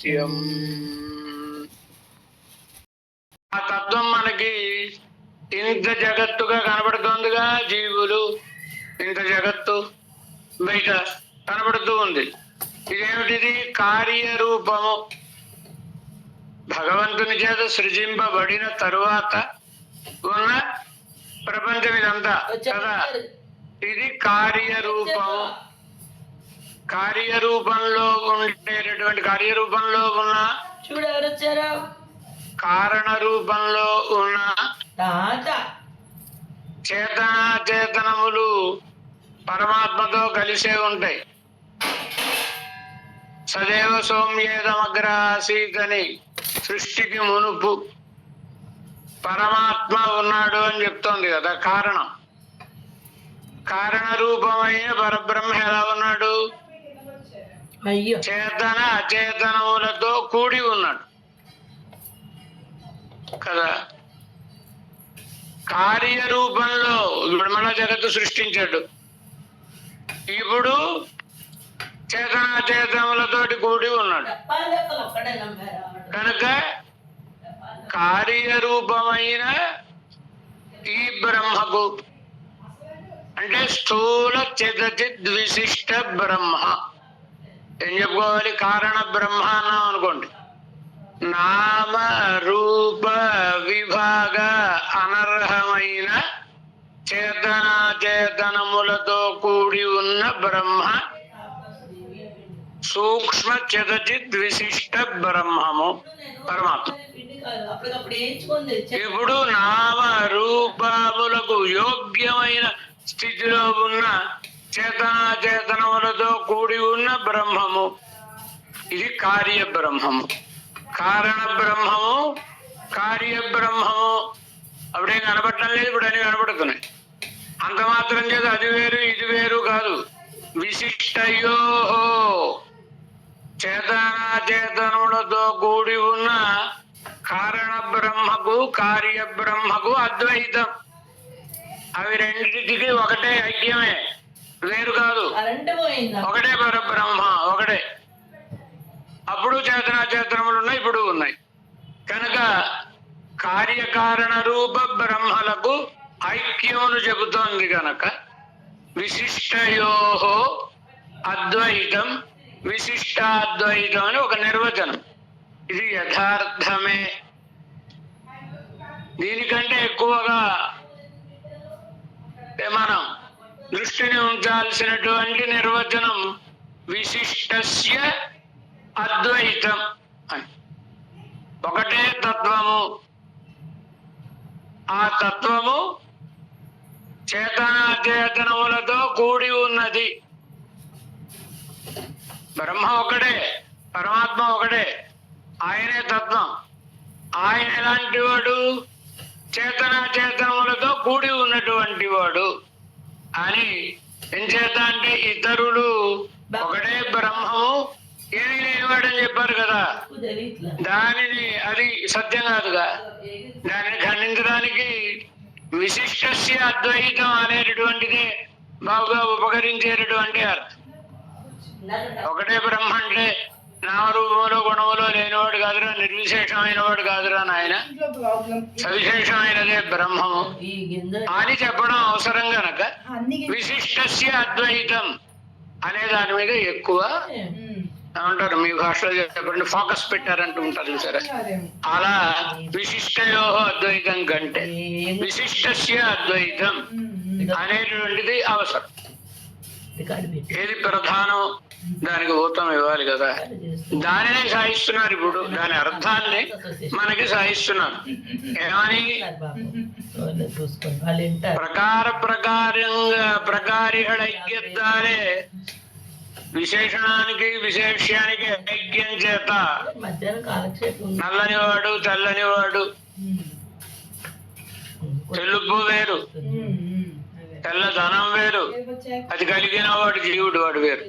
సత్యం. ఆ తత్వం మనకి ఇంత జగత్తుగా కనబడుతోందిగా. జీవులు ఇంత జగత్తు బయట కనబడుతూ ఉంది. ఇదేమిటిది? కార్యరూపము. భగవంతుని చేత సృజింపబడిన తరువాత ఉన్న ప్రపంచం ఇదంతా కదా. ఇది కార్యరూపము. కార్యరూపంలో ఉండేటటువంటి కార్యరూపంలో ఉన్న కారణ రూపంలో ఉన్న చేతనాచేతనములు పరమాత్మతో కలిసే ఉంటాయి. సదేవ సౌమ్యేదమగ్ర ఆసీతని సృష్టికి మునుపు పరమాత్మ ఉన్నాడు అని చెప్తోంది కదా. కారణం, కారణ రూపమైన పరబ్రహ్మ ఎలా ఉన్నాడు? చేతన అచేతనములతో కూడి ఉన్నాడు కదా. కార్యరూపంలో ఇప్పుడు మన జగత్తు సృష్టించాడు. ఇప్పుడు చేతనాచేతనములతోటి కూడి ఉన్నాడు కనుక కార్యరూపమైన ఈ బ్రహ్మకు అంటే స్థూల చిదచిద్ విశిష్ట బ్రహ్మ ఏం చెప్పుకోవాలి? కారణ బ్రహ్మ అన్నాం అనుకోండి. నామ రూప విభాగ అనర్హమైన చేతనాచేతనములతో కూడి ఉన్న బ్రహ్మ సూక్ష్మ చిదచిద్ విశిష్ట బ్రహ్మము పరమాత్మ. ఇప్పుడు నామ రూపములకు యోగ్యమైన స్థితిలో ఉన్న చేతనాచేతనములతో కూడి ఉన్న బ్రహ్మము. ఇది కార్యబ్రహ్మము. కారణ బ్రహ్మము, కార్యబ్రహ్మము అప్పుడేం కనబడటం లేదు, ఇప్పుడు అన్ని కనబడుతున్నాయి. అంత మాత్రం చేత అది వేరు ఇది వేరు కాదు. విశిష్టయో చేతనాచేతనములతో కూడి ఉన్న కారణ బ్రహ్మకు కార్యబ్రహ్మకు అద్వైతం. అవి రెండింటికి ఒకటే ఐక్యమే, వేరు కాదు. ఒకటే పరబ్రహ్మ, ఒకటే. అప్పుడు చేతనాచేతనములు ఉన్నాయి, ఇప్పుడు ఉన్నాయి కనుక కార్యకారణ రూప బ్రహ్మలకు ఐక్యమును చెబుతోంది కనుక విశిష్టయోహో అద్వైతం విశిష్టాద్వైతం అని ఒక నిర్వచనం. ఇది యథార్థమే. దీనికంటే ఎక్కువగా మనం దృష్టిని ఉంచాల్సినటువంటి నిర్వచనం విశిష్టస్య అద్వైతం అని. ఒకటే తత్వము, ఆ తత్వము చేతనాచేతనములతో కూడి ఉన్నది. బ్రహ్మ ఒకటే, పరమాత్మ ఒకటే, ఆయనే తత్వం. ఆయన ఎలాంటి వాడు? చేతనాచేతనములతో కూడి ఉన్నటువంటి వాడు అని. ఎంచేత అంటే ఇతరులు ఒకటే బ్రహ్మము ఏమీ లేనివాడని చెప్పారు కదా. దానిని అది సత్యం కాదుగా. దానిని ఖండించడానికి విశిష్టస్య అద్వైతం అనేటటువంటిది బాగా ఉపకరించేటటువంటి అర్థం. ఒకటే బ్రహ్మ అంటే నామరూపంలో గుణములో లేనివాడు కాదురా, నిర్విశేషమైన వాడు కాదురా నాయన, సవిశేషమైనదే బ్రహ్మము అని చెప్పడం అవసరం గనక విశిష్టస్య అద్వైతం అనే దాని మీద ఎక్కువ ఏమంటారు, మీ భాషలో చెప్పండి, ఫోకస్ పెట్టారంటూ ఉంటారు సరే. అలా విశిష్టయో అద్వైతం కంటే విశిష్టస్య అద్వైతం అనేటువంటిది అవసరం. ఏది ప్రధానం దానికి ఊతం ఇవ్వాలి కదా. దానినే సాయిస్తున్నారు ఇప్పుడు. దాని అర్థాన్ని మనకి సాయిస్తున్నారు. ఏమని? ప్రకారిహడైక్యత్తాలే విశేషణానికి విశేష్యానికి ఐక్యం చేత నల్లనివాడు తెల్లనివాడు, తెలుపు వేరు తెల్లధనం వేరు, అది కలిగిన వాడు జీవుడు, వాడు వేరు.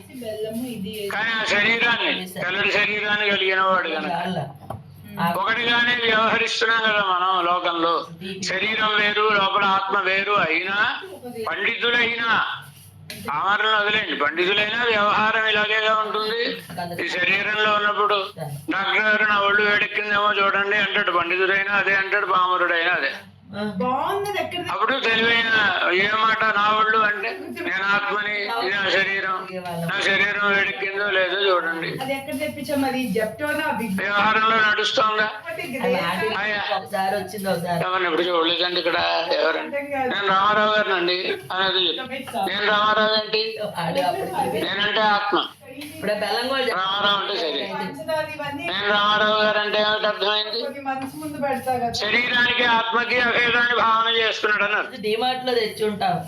కానీ ఆ శరీరాన్ని, తెల్లటి శరీరాన్ని కలిగిన వాడు కనుక ఒకటిగానే వ్యవహరిస్తున్నాం కదా మనం లోకంలో. శరీరం వేరు లోపల ఆత్మ వేరు అయినా, పండితుడైనా పామరులను వదిలేండి, పండితులైనా వ్యవహారం ఇలాగేగా ఉంటుంది. ఈ శరీరంలో ఉన్నప్పుడు డాక్టర్ గారు నా ఒళ్ళు వేడెక్కిందేమో చూడండి అంటాడు, పండితుడైనా అదే అంటాడు, పామరుడైనా అదే. అప్పుడు తెలివైన ఏ మాట నా ఒళ్ళు అంటే నేను ఆత్మని, ఇది నా శరీరం, నా శరీరం వేడెక్కిందో లేదో చూడండి. వ్యవహారంలో నడుస్తోందా? ఎవరిని ఇప్పుడు చూడలేదండి ఇక్కడ ఎవరండి, నేను రామారావు గారినండి అనేది. నేను రామారావు ఏంటి, నేనంటే ఆత్మ, రామారావు అంటే శరీరం. నేను రామారావు గారు అంటే ఏమిటి అర్థమైంది? శరీరానికి ఆత్మకి అభేదాన్ని భావన చేస్తున్నాడు అన్నారు.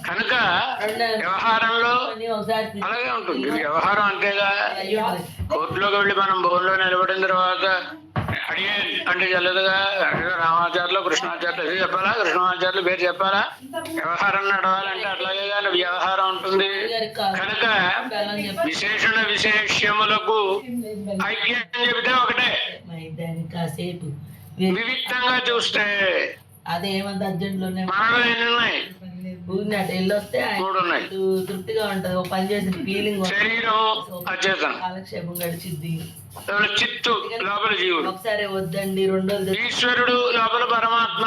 కనుక వ్యవహారంలో అలాగే ఉంటుంది. వ్యవహారం అంతేగా. కోర్టులోకి వెళ్ళి మనం భూమిలో నిలబడిన తర్వాత అడిగే అంటే చల్లదుగా, రామాచార్యులు కృష్ణాచార్యులు చెప్పాలా, కృష్ణాచార్యులు పేరు చెప్పాలా? వ్యవహారం నడవాలంటే అట్లాగే కానీ వ్యవహారం ఉంటుంది. కనుక విశేషణ విశేష్యములకు ఐక్యం చెబితే ఒకటే, వివిక్తంగా చూస్తే అదేమంత అర్జెంట్లోనే మనలో ఎన్ని ఉన్నాయి? మూడు ఉన్నాయి. తృప్తిగా ఉంటది, ఒక పని చేసిన ఫీలింగ్. శరీరం అచేతనం, కాలక్షేపం గడిచిద్ది. చిత్తు లోపల జీవుడు, ఒకసారి వద్దండి, రెండోది ఈశ్వరుడు, లోపల పరమాత్మ,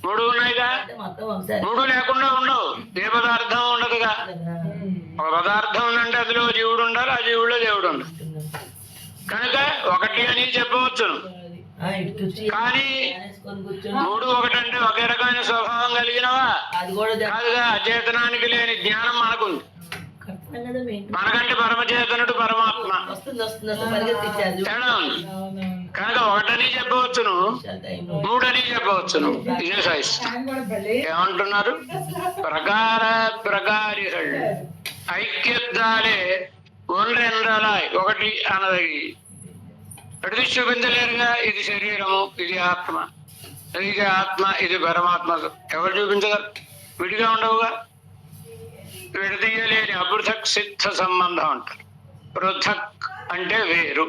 మూడు ఉన్నాయిగా. మొత్తం ఒకసారి మూడు లేకుండా ఉండవు, ఏ పదార్థం ఉండదుగా. ఒక పదార్థం ఉందంటే అందులో జీవుడు ఉండాలి, ఆ జీవుల్లో దేవుడు ఉండాలి. కనుక ఒకటి అని చెప్పవచ్చు. కానీ మూడు ఒకటంటే ఒకే రకమైన స్వభావం కలిగినవా? కాదుగా. అచేతనానికి లేని జ్ఞానం మనకుంది. మనకంటే పరమచేతనుడు పరమాత్మ తేడా ఉంది. కనుక ఒకటని చెప్పవచ్చును, మూడని చెప్పవచ్చును. ఇదే సాయిస్తాం. ఏమంటున్నారు? ప్రకార ప్రకారిகள் ఐక్యத்தாலே ஒன்றென்றலாய் ఒకటి అనదగి ఎడిది చూపించలేరుగా. ఇది శరీరము, ఇది ఆత్మ, ఇది ఆత్మ, ఇది పరమాత్మ. ఎవరు చూపించగలరు? విడిగా ఉండవుగా. విడదీయలేని అపృథక్ సిద్ధ సంబంధం అంటారు. పృథక్ అంటే వేరు,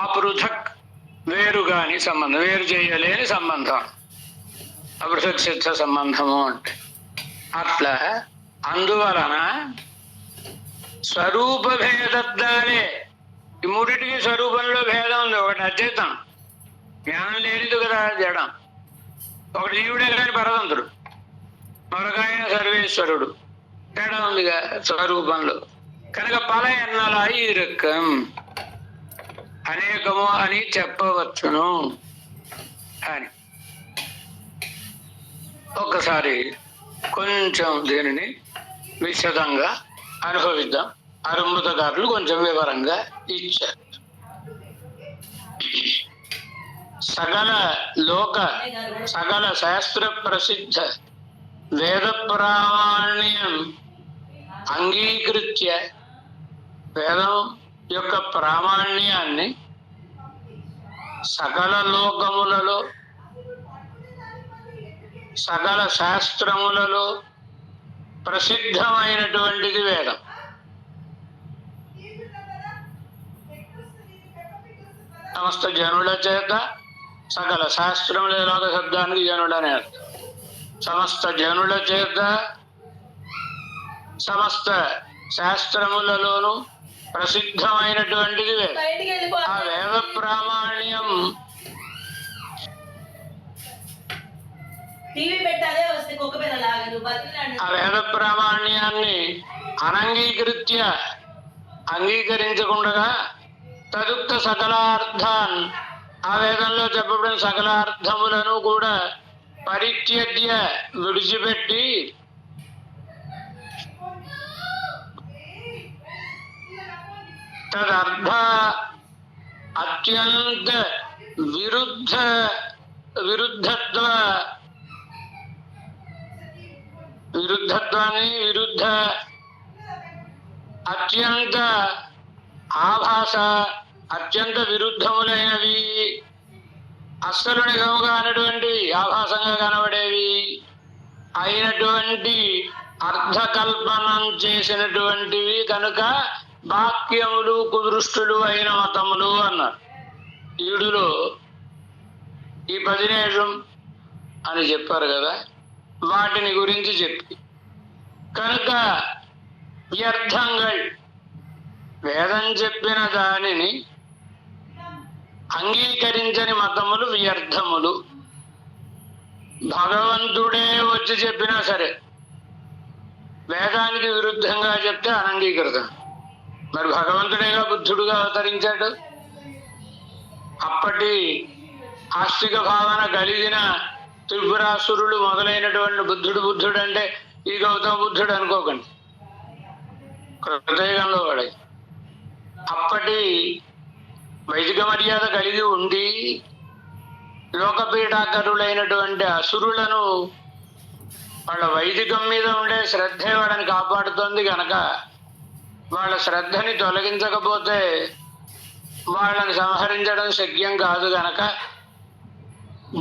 అపృథక్ వేరు కాని సంబంధం, వేరు చేయలేని సంబంధం అపృథక్ సిద్ధ సంబంధము అంటే. అట్లా అందువలన స్వరూప భేదద్దాలే, ఈ మూడింటికి స్వరూపంలో భేదం ఉంది. ఒకటి అచేతం, జ్ఞానం లేనిది కదా జడం. ఒకటి జీవుడే కానీ పరతంత్రుడు, మరొకాయన సర్వేశ్వరుడు. తేడా ఉందిగా స్వరూపంలో. కనుక పల ఎన్నలాయి ఇరక్కం, అనేకము అని చెప్పవచ్చును అని. ఒక్కసారి కొంచెం దీనిని విశదంగా అనుభవిద్దాం. అరుంబుతగారులు కొంచెం వివరంగా ఇచ్చారు. సకల లోక సకల శాస్త్ర ప్రసిద్ధ వేద ప్రామాణ్యం అంగీకృత్య, వేదం యొక్క ప్రామాణ్యాన్ని సకల లోకములలో సకల శాస్త్రములలో ప్రసిద్ధమైనటువంటిది వేదం. సమస్త జనుల చేత, సకల శాస్త్రముల లోక శబ్దానికి జనుడనే అర్థం. సమస్త జనుల చేత సమస్త శాస్త్రములలోనూ ప్రసిద్ధమైనటువంటిది వేదం. ఆ వేద ప్రామాణ్యం ఆ వేద ప్రామాణ్యాన్ని అనంగీకృత్య అంగీకరించకుండా తదుక్త సకలార్థాన్, ఆ వేదంలో చెప్పబడిన సకలార్థములను కూడా పరిత్యజ్య విడిచిపెట్టి తదర్థ అత్యంత విరుద్ధత్వాన్ని విరుద్ధ అత్యంత ఆభాస, అత్యంత విరుద్ధములైనవి, అస్సలు నిజముగా అనేటువంటివి, ఆభాసంగా కనబడేవి అయినటువంటి అర్థకల్పనం చేసినటువంటివి కనుక వాక్యములు కుదృష్టులు అయిన మతములు అన్నారు. ఈడులో ఈ 10 నిమిషం అని చెప్పారు కదా, వాటిని గురించి చెప్పి కనుక వ్యర్థంగల్ వేదం చెప్పిన దానిని అంగీకరించని మతములు వ్యర్థములు. భగవంతుడే వచ్చి చెప్పినా సరే వేదానికి విరుద్ధంగా చెప్తే అనంగీకృతం. మరి భగవంతుడేగా బుద్ధుడుగా అవతరించాడు. అప్పటి ఆస్తిక భావన కలిగిన త్రిపురాసురులు మొదలైనటువంటి బుద్ధుడు అంటే ఈ గౌతమ బుద్ధుడు అనుకోకండి, కృతయుగంలో వాడే. అప్పటి వైదిక మర్యాద కలిగి ఉండి లోకపీఠాకరులైనటువంటి అసురులను వాళ్ళ వైదికం మీద ఉండే శ్రద్ధే వాళ్ళని కాపాడుతోంది గనక వాళ్ళ శ్రద్ధని తొలగించకపోతే వాళ్ళని సంహరించడం శక్యం కాదు గనక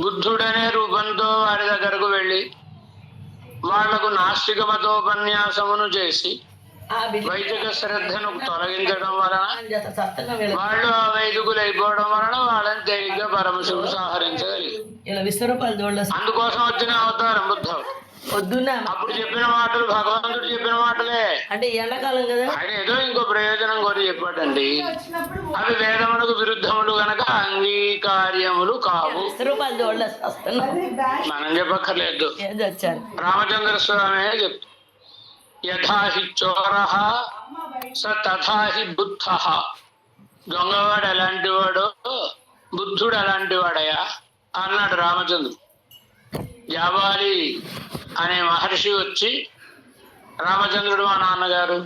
బుద్ధుడనే రూపంతో వారి దగ్గరకు వెళ్ళి వాళ్లకు నాస్తిక మతోపన్యాసమును చేసి వైదిక శ్రద్ధను తొలగించడం వలన వాళ్ళు ఆ వైదికులు అయిపోవడం వలన వాళ్ళని తేలిగ్గా పరమశివుడు సంహరించగలిగారు. అందుకోసం వచ్చిన అవతారం బుద్ధ. అప్పుడు చెప్పిన మాటలు భగవంతుడు చెప్పిన మాటలే. అంటే ఎండాకాలం కదా, ఆయన ఏదో ఇంకో ప్రయోజనం కోరి చెప్పాడండి. అవి వేదములకు విరుద్ధములు గనక అంగీకార్యములు కావు. మనం చెప్పక్కర్లేదు, రామచంద్ర స్వామి చెప్తారు. యథాహి చోరః స తథాహి బుద్ధః. దొంగవాడు ఎలాంటి వాడో బుద్ధుడు అలాంటి వాడయా అన్నాడు రామచంద్రుడు. జాబాలి అనే మహర్షి వచ్చి, రామచంద్రుడు మా నాన్నగారు,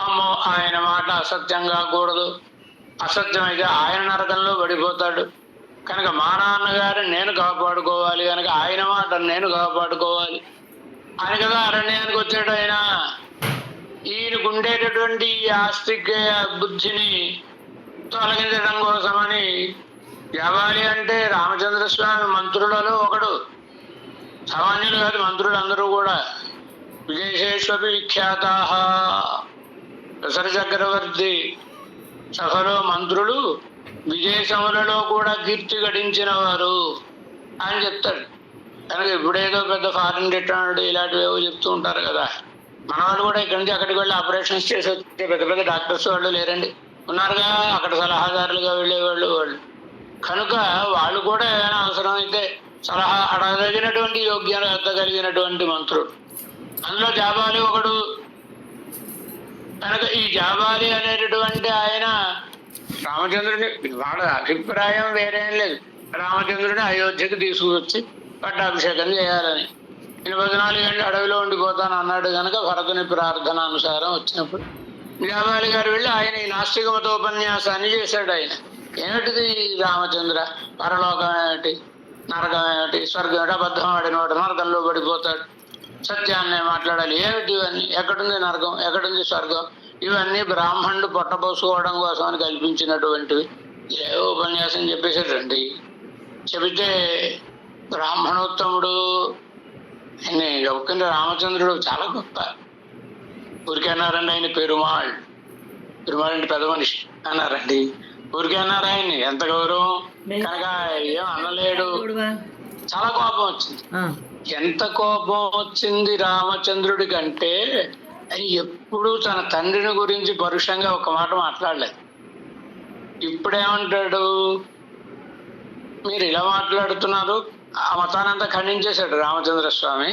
అమ్మో ఆయన మాట అసత్యం కాకూడదు, అసత్యమైతే ఆయన నరకంలో పడిపోతాడు కనుక మా నాన్నగారిని నేను కాపాడుకోవాలి కనుక ఆయన మాట నేను కాపాడుకోవాలి అని కదా అరణ్యానికి వచ్చాడు ఆయన. ఈయనకు ఉండేటటువంటి ఆస్తిక బుద్ధిని తొలగించడం కోసమని జాబాలి అంటే రామచంద్ర స్వామి మంత్రులలో ఒకడు, సామాన్యులు కాదు మంత్రులు అందరూ కూడా. విదేశేష్వపి విఖ్యాతా. దశరథ చక్రవర్తి సభలో మంత్రులు విదేశములలో కూడా కీర్తి గడించిన వారు అని చెప్తాడు. కనుక ఇప్పుడేదో పెద్ద ఫారిన్ రిటర్న్ ఇలాంటివేవో చెప్తూ ఉంటారు కదా. మన వాళ్ళు కూడా ఇక్కడి నుంచి అక్కడికి వెళ్ళి ఆపరేషన్స్ చేసి వచ్చే పెద్ద పెద్ద డాక్టర్స్ వాళ్ళు లేరండి, ఉన్నారుగా అక్కడ సలహాదారులుగా వెళ్ళేవాళ్ళు వాళ్ళు. కనుక వాళ్ళు కూడా ఏమైనా అవసరమైతే సలహా అడగదగినటువంటి యోగ్యత కలిగినటువంటి మంత్రుడు. అందులో జాబాలి ఒకడు. కనుక ఈ జాబాలి అనేటటువంటి ఆయన రామచంద్రుని, వాళ్ళ అభిప్రాయం వేరేం లేదు, రామచంద్రుని అయోధ్యకు తీసుకువచ్చి పట్టాభిషేకం చేయాలని. నేను 14 ఏళ్ళు అడవిలో ఉండిపోతాను అన్నాడు కనుక భరతుని ప్రార్థన అనుసారం వచ్చినప్పుడు జాబాలి గారు వెళ్ళి ఆయన ఈ నాస్తిక మతోపన్యాసాన్ని చేశాడు. ఆయన ఏమిటిది రామచంద్ర, పరలోకం ఏమిటి, నరకం ఏమిటి, స్వర్గం ఏమిటి, అబద్ధం ఆడినవాడు నరకంలో పడిపోతాడు, సత్యాన్నే మాట్లాడాలి, ఏమిటి ఇవన్నీ, ఎక్కడుంది నరకం, ఎక్కడుంది స్వర్గం, ఇవన్నీ బ్రాహ్మణుడు పొట్టపోసుకోవడం కోసం అని కల్పించినటువంటివి. ఏవో ఉపన్యాసం చెప్పేశాడండి. చెబితే బ్రాహ్మణోత్తముడు ఒక్కండి రామచంద్రుడు చాలా గొప్ప. ఊరికే అన్నారండి ఆయన పెరుమాళ్, పెరుమాళ్ అంటే పెద్ద మనిషి అన్నారండి. ఊరికే అన్నారు ఆయన్ని, ఎంత గౌరవం కనుక ఏం అనలేడు. చాలా కోపం వచ్చింది. ఎంత కోపం వచ్చింది రామచంద్రుడి కంటే ఎప్పుడు తన తండ్రిని గురించి పరుషంగా ఒక మాట మాట్లాడలేదు. ఇప్పుడేమంటాడు, మీరు ఇలా మాట్లాడుతున్నారు. ఆ మతానంతా ఖండించేశాడు రామచంద్ర స్వామి.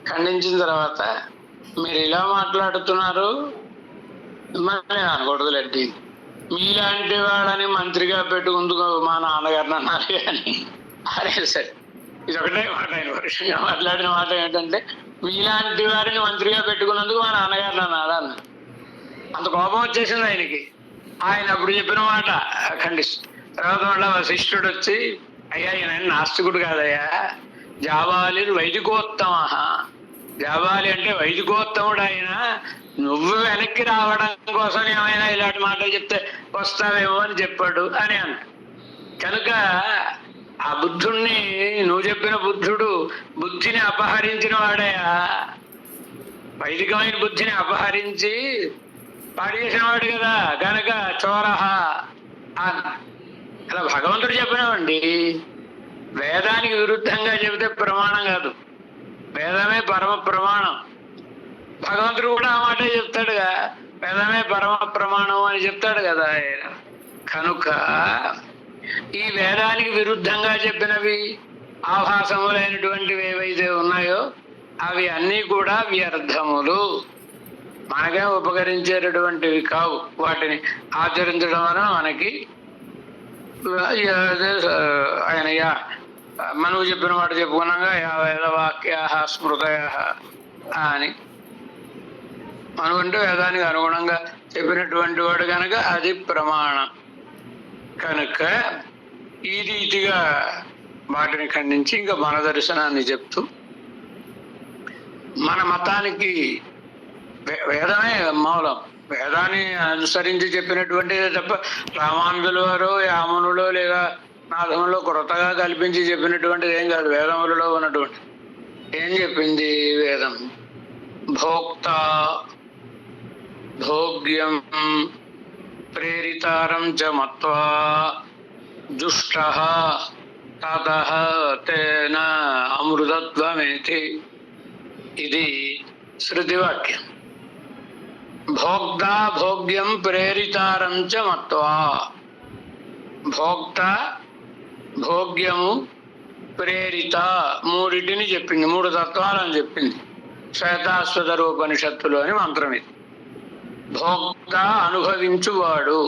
ఖండించిన తర్వాత మీరు ఇలా మాట్లాడుతున్నారు, మిమ్మల్ని అనకూడదులేండి, మీలాంటి వాళ్ళని మంత్రిగా పెట్టుకుందుకు మా నాన్నగారిని అన్నారు కానీ అనేసాడు. ఇది ఒకటే మాట, ఆయన పరుషంగా మాట్లాడిన మాట ఏంటంటే మీలాంటి వారిని మంత్రిగా పెట్టుకున్నందుకు మా నాన్నగారిని అన్నాడు అన్న. అంత కోపం వచ్చేసింది ఆయనకి. ఆయన అప్పుడు చెప్పిన మాట ఖండిస్తు. తర్వాత మళ్ళా వశిష్ఠుడు వచ్చి, అయ్యా ఈయన నాస్తికుడు కాదయ్యా, జాబాలి వైదికోత్తమ. జాబాలి అంటే వైదికోత్తముడు ఆయన, నువ్వు వెనక్కి రావడం కోసం ఏమైనా ఇలాంటి మాటలు చెప్తే వస్తావేమో అని చెప్పాడు అని అన్న. కనుక ఆ బుద్ధుణ్ణి, నువ్వు చెప్పిన బుద్ధుడు బుద్ధిని అపహరించిన వాడయా, వైదికమైన బుద్ధిని అపహరించి పాడేసిన వాడు కదా. కనుక చోరహ అలా భగవంతుడు చెప్పినామండి. వేదానికి విరుద్ధంగా చెబితే ప్రమాణం కాదు, వేదమే పరమ ప్రమాణం. భగవంతుడు కూడా ఆ మాటే చెప్తాడుగా, వేదమే పరమ ప్రమాణం అని చెప్తాడు కదా ఆయన. కనుక ఈ వేదానికి విరుద్ధంగా చెప్పినవి ఆభాసములైనటువంటివి ఏవైతే ఉన్నాయో అవి అన్నీ కూడా వ్యర్థములు, మనకే ఉపకరించేటటువంటివి కావు. వాటిని ఆచరించడం వలన మనకి ఆయన మనకు చెప్పిన మాట చెప్పుకున్నాగా యా వేద వాక్యా స్మృతయ అని. అనుకుంటే వేదానికి అనుగుణంగా చెప్పినటువంటి వాడు కనుక అది ప్రమాణం. కనుక ఈ రీతిగా వాటిని ఖండించి ఇంకా మన దర్శనాన్ని చెప్తూ మన మతానికి వేదమే మూలం, వేదాన్ని అనుసరించి చెప్పినటువంటిదే తప్ప రామానుజుల వారు యామునులో లేదా నాథములో కొత్తగా కల్పించి చెప్పినటువంటిది ఏం కాదు. వేదములలో ఉన్నటువంటి ఏం చెప్పింది వేదం? భోక్త భోగ్యం ప్రేరితారం చ మత్వా దుష్టః తతః తేన అమృతత్వమేతి. ఇది శృతివాక్యం. భోక్త భోగ్యం ప్రేరితారం చ మత్వా. భోక్త భోగ్యము ప్రేరిత మూడిటిని చెప్పింది, మూడు తత్వాలని చెప్పింది శ్వేతాశ్వతరోపనిషత్తులు అని మంత్రం ఇది. భోక్త అనుభవించువాడు,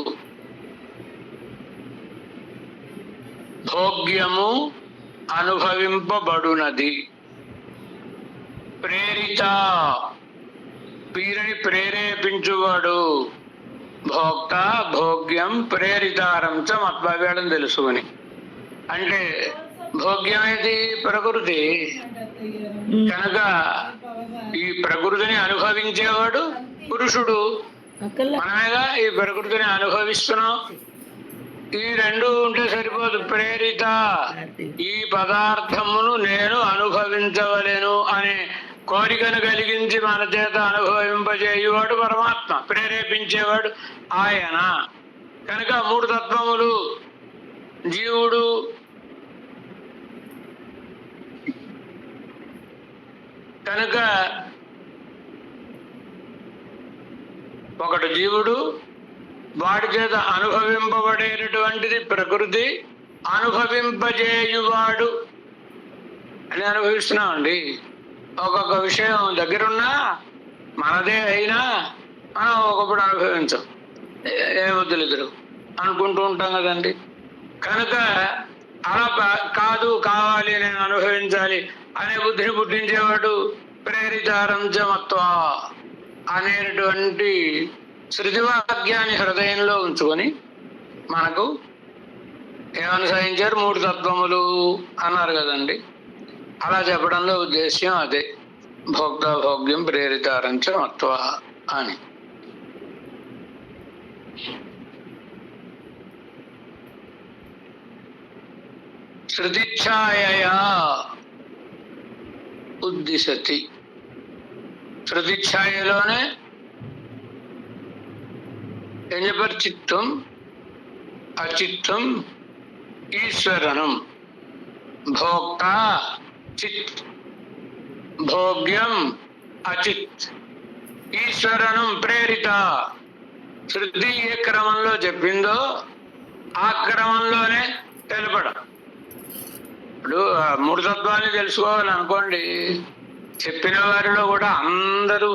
భోగ్యము అనుభవింపబడునది, ప్రేరిత వీరిని ప్రేరేపించువాడు. భోక్త భోగ్యం ప్రేరితారం చ మత్భావ్యాలను తెలుసుకుని. అంటే భోగ్యమేది ప్రకృతి కనుక ఈ ప్రకృతిని అనుభవించేవాడు పురుషుడు. మనమేగా ఈ ప్రకృతిని అనుభవిస్తున్నాం. ఈ రెండు ఉంటే సరిపోదు. ప్రేరిత ఈ పదార్థమును నేను అనుభవించవలేను అనే కోరికను కలిగించి మన చేత అనుభవింపజేయువాడు పరమాత్మ, ప్రేరేపించేవాడు ఆయన. కనుక మూడు తత్వములు జీవుడు, కనుక ఒకటి జీవుడు, వాడి చేత అనుభవింపబడేటటువంటిది ప్రకృతి, అనుభవింపజేయువాడు అని అనుభవిస్తున్నామండి. ఒక్కొక్క విషయం దగ్గరున్నా మనదే అయినా మనం ఒకప్పుడు అనుభవించం, ఏమొద్దులిద్దరు అనుకుంటూ ఉంటాం కదండి. కనుక అలా కాదు, కావాలి, నేను అనుభవించాలి అనే బుద్ధిని పుట్టించేవాడు ప్రేరితారం చ మత్వా అనేటువంటి శృతివాక్యాన్ని హృదయంలో ఉంచుకొని మనకు ఏమని సాధించారు? మూడు తత్వములు అన్నారు కదండి. అలా చెప్పడంలో ఉద్దేశ్యం అదే, భోక్త భోగ్యం ప్రేరితారం చ మత్వా అని. శృతిఛాయయా ఉద్దిశతి. శృతిఛాయలోనే ఏం చెప్పారు? చిత్తం అచిత్తం ఈశ్వరనం. భోక్త చిత్, భోగ్యం అచిత్, ఈశ్వరనం ప్రేరిత. శృతి ఏ క్రమంలో చెప్పిందో ఆ క్రమంలోనే తెలపడం. ఇప్పుడు మూడు తత్వాన్ని తెలుసుకోవాలనుకోండి, చెప్పిన వారిలో కూడా అందరూ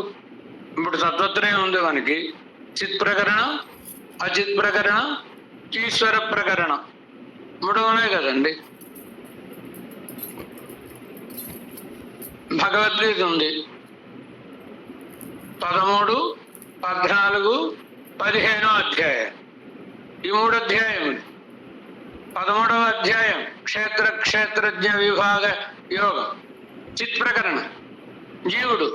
ఇప్పుడు తత్వత్రయం ఉంది మనకి. చిత్ ప్రకరణం, అచిత్ ప్రకరణం, ఈశ్వర ప్రకరణం, మూడు ఉన్నాయి కదండి. భగవద్గీత ఉంది 13, 14, 15 అధ్యాయం. ఈ 3 అధ్యాయములు. 13వ అధ్యాయం క్షేత్ర క్షేత్రజ్ఞ విభాగ యోగం, చిత్ ప్రకరణం. జీవుడు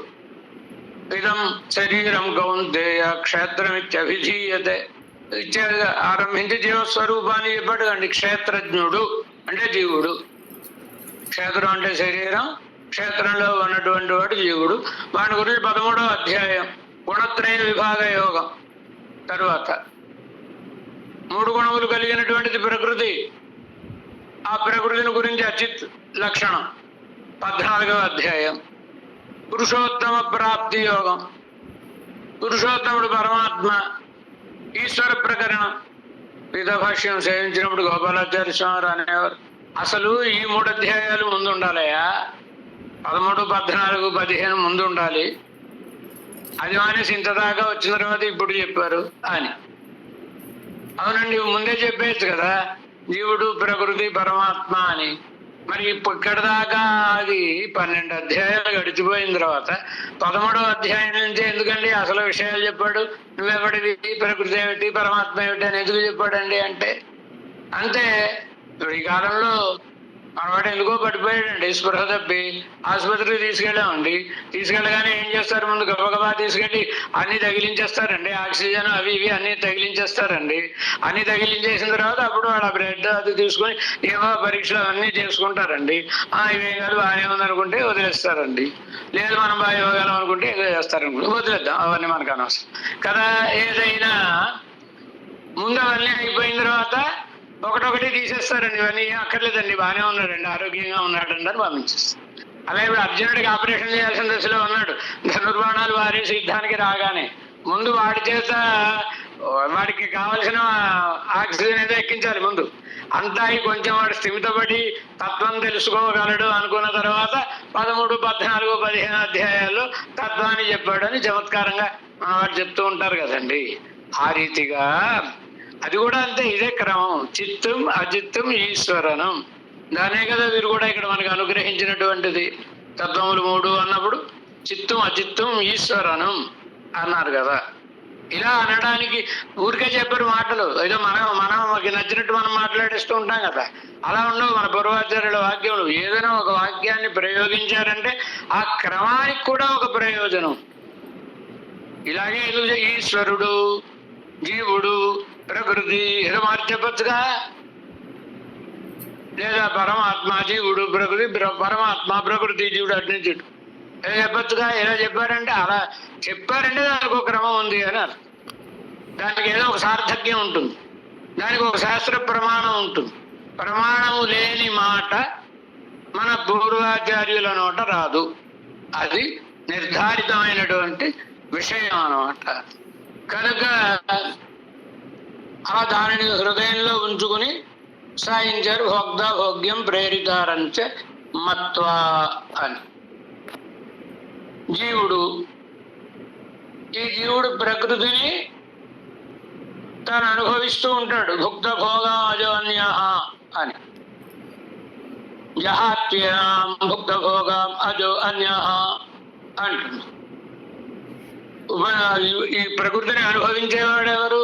ఇదం శరీరం కౌంతేయ క్షేత్రమిత్యభిధీయతే ఇత్యాదిగా ఆరంభించి జీవస్వరూపాన్ని చెప్పాడు కండి. క్షేత్రజ్ఞుడు అంటే జీవుడు. క్షేత్రం అంటే శరీరం, క్షేత్రంలో ఉన్నటువంటి వాడు జీవుడు. వాడి గురించి 13వ అధ్యాయం గుణత్రయ విభాగ యోగం. తరువాత 3 గుణములు కలిగినటువంటిది ప్రకృతి. ఆ ప్రకృతిని గురించి అచిత్ లక్షణం 14వ అధ్యాయం. పురుషోత్తమ ప్రాప్తి యోగం, పురుషోత్తముడు పరమాత్మ, ఈశ్వర ప్రకరణం. భాష్యం సేవించినప్పుడు గోపాలాచార్య స్వామి అనేవారు, అసలు ఈ 3 అధ్యాయాలు ముందు ఉండాలయా, 13, 14, 15 ముందు ఉండాలి. అది మానేసి ఇంత దాకా వచ్చిన తర్వాత ఇప్పుడు చెప్పారు అని. అవునండి, ముందే చెప్పేచ్చు కదా, జీవుడు, ప్రకృతి, పరమాత్మ అని. మరి ఇక్కడ దాకా అది 12 అధ్యాయాలు గడిచిపోయిన తర్వాత 13వ అధ్యాయం నుంచి ఎందుకండి అసలు విషయాలు చెప్పాడు? నువ్వెవడివి, ప్రకృతి ఏమిటి, పరమాత్మ ఏమిటి అని ఎందుకు చెప్పాడండి అంటే, అంతే. ఇప్పుడు ఈ కాలంలో మనవాడు ఎందుకో పడిపోయాడండి, స్పృహ తప్పి ఆసుపత్రికి తీసుకెళ్ళామండి. తీసుకెళ్ళగానే ఏం చేస్తారు, ముందు గబగబా తీసుకెళ్ళి అన్ని తగిలించేస్తారండి, ఆక్సిజన్ అవి ఇవి అన్ని తగిలించేస్తారండి. అన్ని తగిలించేసిన తర్వాత అప్పుడు వాళ్ళ బ్లడ్ అది తీసుకొని ఏవో పరీక్షలు అన్నీ చేసుకుంటారండి. ఇవేం కాదు బాగానే ఉందనుకుంటే వదిలేస్తారండి, లేదు మనం బాగా ఇవ్వగలం అనుకుంటే ఏదో చేస్తారనుకుంటే వదిలేద్దాం, అవన్నీ మనకు అనవసరం కదా. ఏదైనా ముందు అవన్నీ అయిపోయిన తర్వాత ఒకటొకటి తీసేస్తారండి, ఇవన్నీ అక్కర్లేదండి, బాగానే ఉన్నాడండి, ఆరోగ్యంగా ఉన్నాడండి అని పంపించేస్తారు. అలాగే ఇప్పుడు అర్జునుడికి ఆపరేషన్ చేయాల్సిన దశలో ఉన్నాడు, ధనుర్బాణాలు వారేసి యుద్ధానికి రాగానే ముందు వాడి చేత వాడికి కావలసిన ఆక్సిజన్ ఏదో ఎక్కించాలి ముందు. అంతా కొంచెం వాడు స్థిమితపడి తత్వం తెలుసుకోగలడు అనుకున్న తర్వాత 13, 14, 15 అధ్యాయాల్లో తత్వాన్ని చెప్పాడు అని చమత్కారంగా వాడు చెప్తూ ఉంటారు కదండి. ఆ రీతిగా అది కూడా అంతే, ఇదే క్రమం. చిత్తం అచిత్తం ఈశ్వరనం, దానే కదా వీరు కూడా ఇక్కడ మనకు అనుగ్రహించినటువంటిది. తత్వములు 3 అన్నప్పుడు చిత్తం అచిత్తం ఈశ్వరనం అన్నారు కదా. ఇలా అనడానికి ఊరికే చెప్పారు మాటలు, ఏదో మనకి నచ్చినట్టు మనం మాట్లాడేస్తూ ఉంటాం కదా, అలా ఉండవు మన పూర్వాచార్యుల వాక్యములు. ఏదైనా ఒక వాక్యాన్ని ప్రయోగించారంటే ఆ క్రమానికి కూడా ఒక ప్రయోజనం. ఇలాగే ఈశ్వరుడు, జీవుడు, ప్రకృతి ఏదో మార్చి చెప్పచ్చుగా, లేదా పరమాత్మ, జీవుడు, ప్రకృతి, పరమాత్మ, ప్రకృతి, జీవుడు అటు నుంచి ఏదో చెప్పచ్చుగా. ఎలా చెప్పారంటే అలా చెప్పారంటే దానికి ఒక క్రమం ఉంది అని అర్థం. దానికి ఏదో ఒక సార్థక్యం ఉంటుంది, దానికి ఒక శాస్త్ర ప్రమాణం ఉంటుంది. ప్రమాణము లేని మాట మన పూర్వాచార్యుల నోట రాదు, అది నిర్ధారితమైనటువంటి విషయం అన్నమాట. కనుక ఆ దానిని హృదయంలో ఉంచుకుని సాయించారు. భోక్త భోగ్యం ప్రేరితారంచ మత్వా అని. జీవుడు, ఈ జీవుడు ప్రకృతిని తాను అనుభవిస్తూ ఉంటాడు. భుక్త భోగం అజోన్య అని. జహాత్యేనాం భుక్త భోగం అజో అన్య అంటుంది. ఈ ప్రకృతిని అనుభవించేవాడు ఎవరు?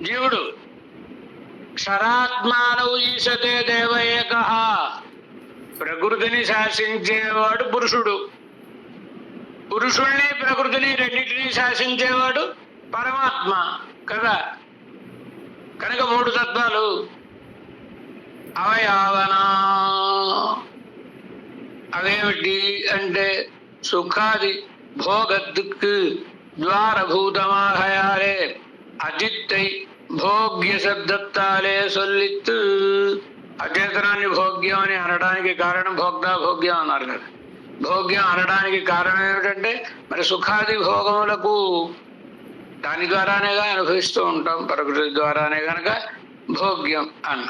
జీవుడు. క్షరాత్మానవు ఈశతే దేవ ఏకః, ప్రకృతిని శాసించేవాడు పురుషుడు. పురుషుల్ని ప్రకృతిని రెండింటినీ శాసించేవాడు పరమాత్మ కదా. కనుక 3 తత్వాలు. అవయావనా అవేమిటి అంటే సుఖాది భోగద్దుక్ ద్వారభూతమాహయాలే అజిత్తై భోగ్య శబ్దత్తాలే సొల్లిత్తు. అచేతనాన్ని భోగ్యం అని అనడానికి కారణం భోక్త భోగ్యం అన్నారు కదా. భోగ్యం అనడానికి కారణం ఏమిటంటే మరి సుఖాది భోగములకు దాని ద్వారానేగా అనుభవిస్తూ ఉంటాం, ప్రకృతి ద్వారానే కనుక భోగ్యం అన్న.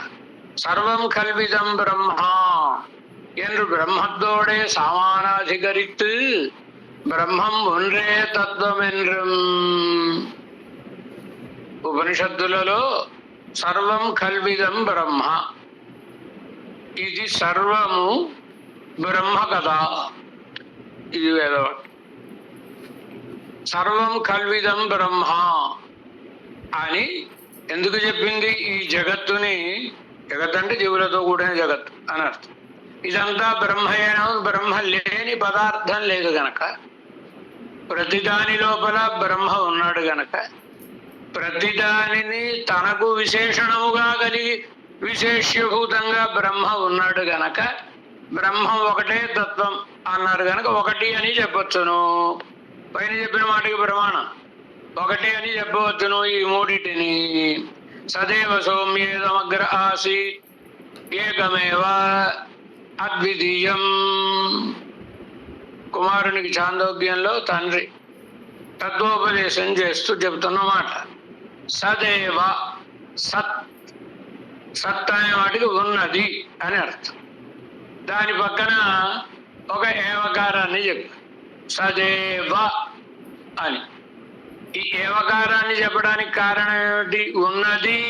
సర్వం కల్విదం బ్రహ్మ என்று బ్రహ్మத்தோடே సమానాధికరిత్తు బ్రహ్మం ఒన్రే తత్వం என்றும். ఉపనిషత్తులలో సర్వం కల్విదం బ్రహ్మ, ఇది సర్వము బ్రహ్మ కదా, ఇది వేదవాక్యం. సర్వం కల్విదం బ్రహ్మ అని ఎందుకు చెప్పింది? ఈ జగత్తుని, జగత్ అంటే జీవులతో కూడిన జగత్తు అని అర్థం. ఇదంతా బ్రహ్మయేనా, బ్రహ్మ లేని పదార్థం లేదు గనక, ప్రతిదాని లోపల బ్రహ్మ ఉన్నాడు గనక, ప్రతిదానిని తనకు విశేషణముగా కలిగి విశేష్యభూతంగా బ్రహ్మ ఉన్నాడు గనక బ్రహ్మం ఒకటే తత్వం అన్నారు గనక ఒకటి అని చెప్పొచ్చును. పైన చెప్పిన మాటకి ప్రమాణం ఒకటి అని చెప్పవచ్చును ఈ మూడిటిని. సదేవ సౌమ్యేదమగ్ర ఆసీత్ ఏకమేవ అద్వితీయం. కుమారునికి చాందోగ్యంలో తండ్రి తత్వోపదేశం చేస్తూ చెబుతున్నమాట. సదేవ, సత్, సత్ అనే వాటికి ఉన్నది అని అర్థం. దాని పక్కన ఒక ఏవకారాన్ని చెప్పు, సదేవ అని. ఈ ఏవకారాన్ని చెప్పడానికి కారణం ఏమిటి? ఉన్నది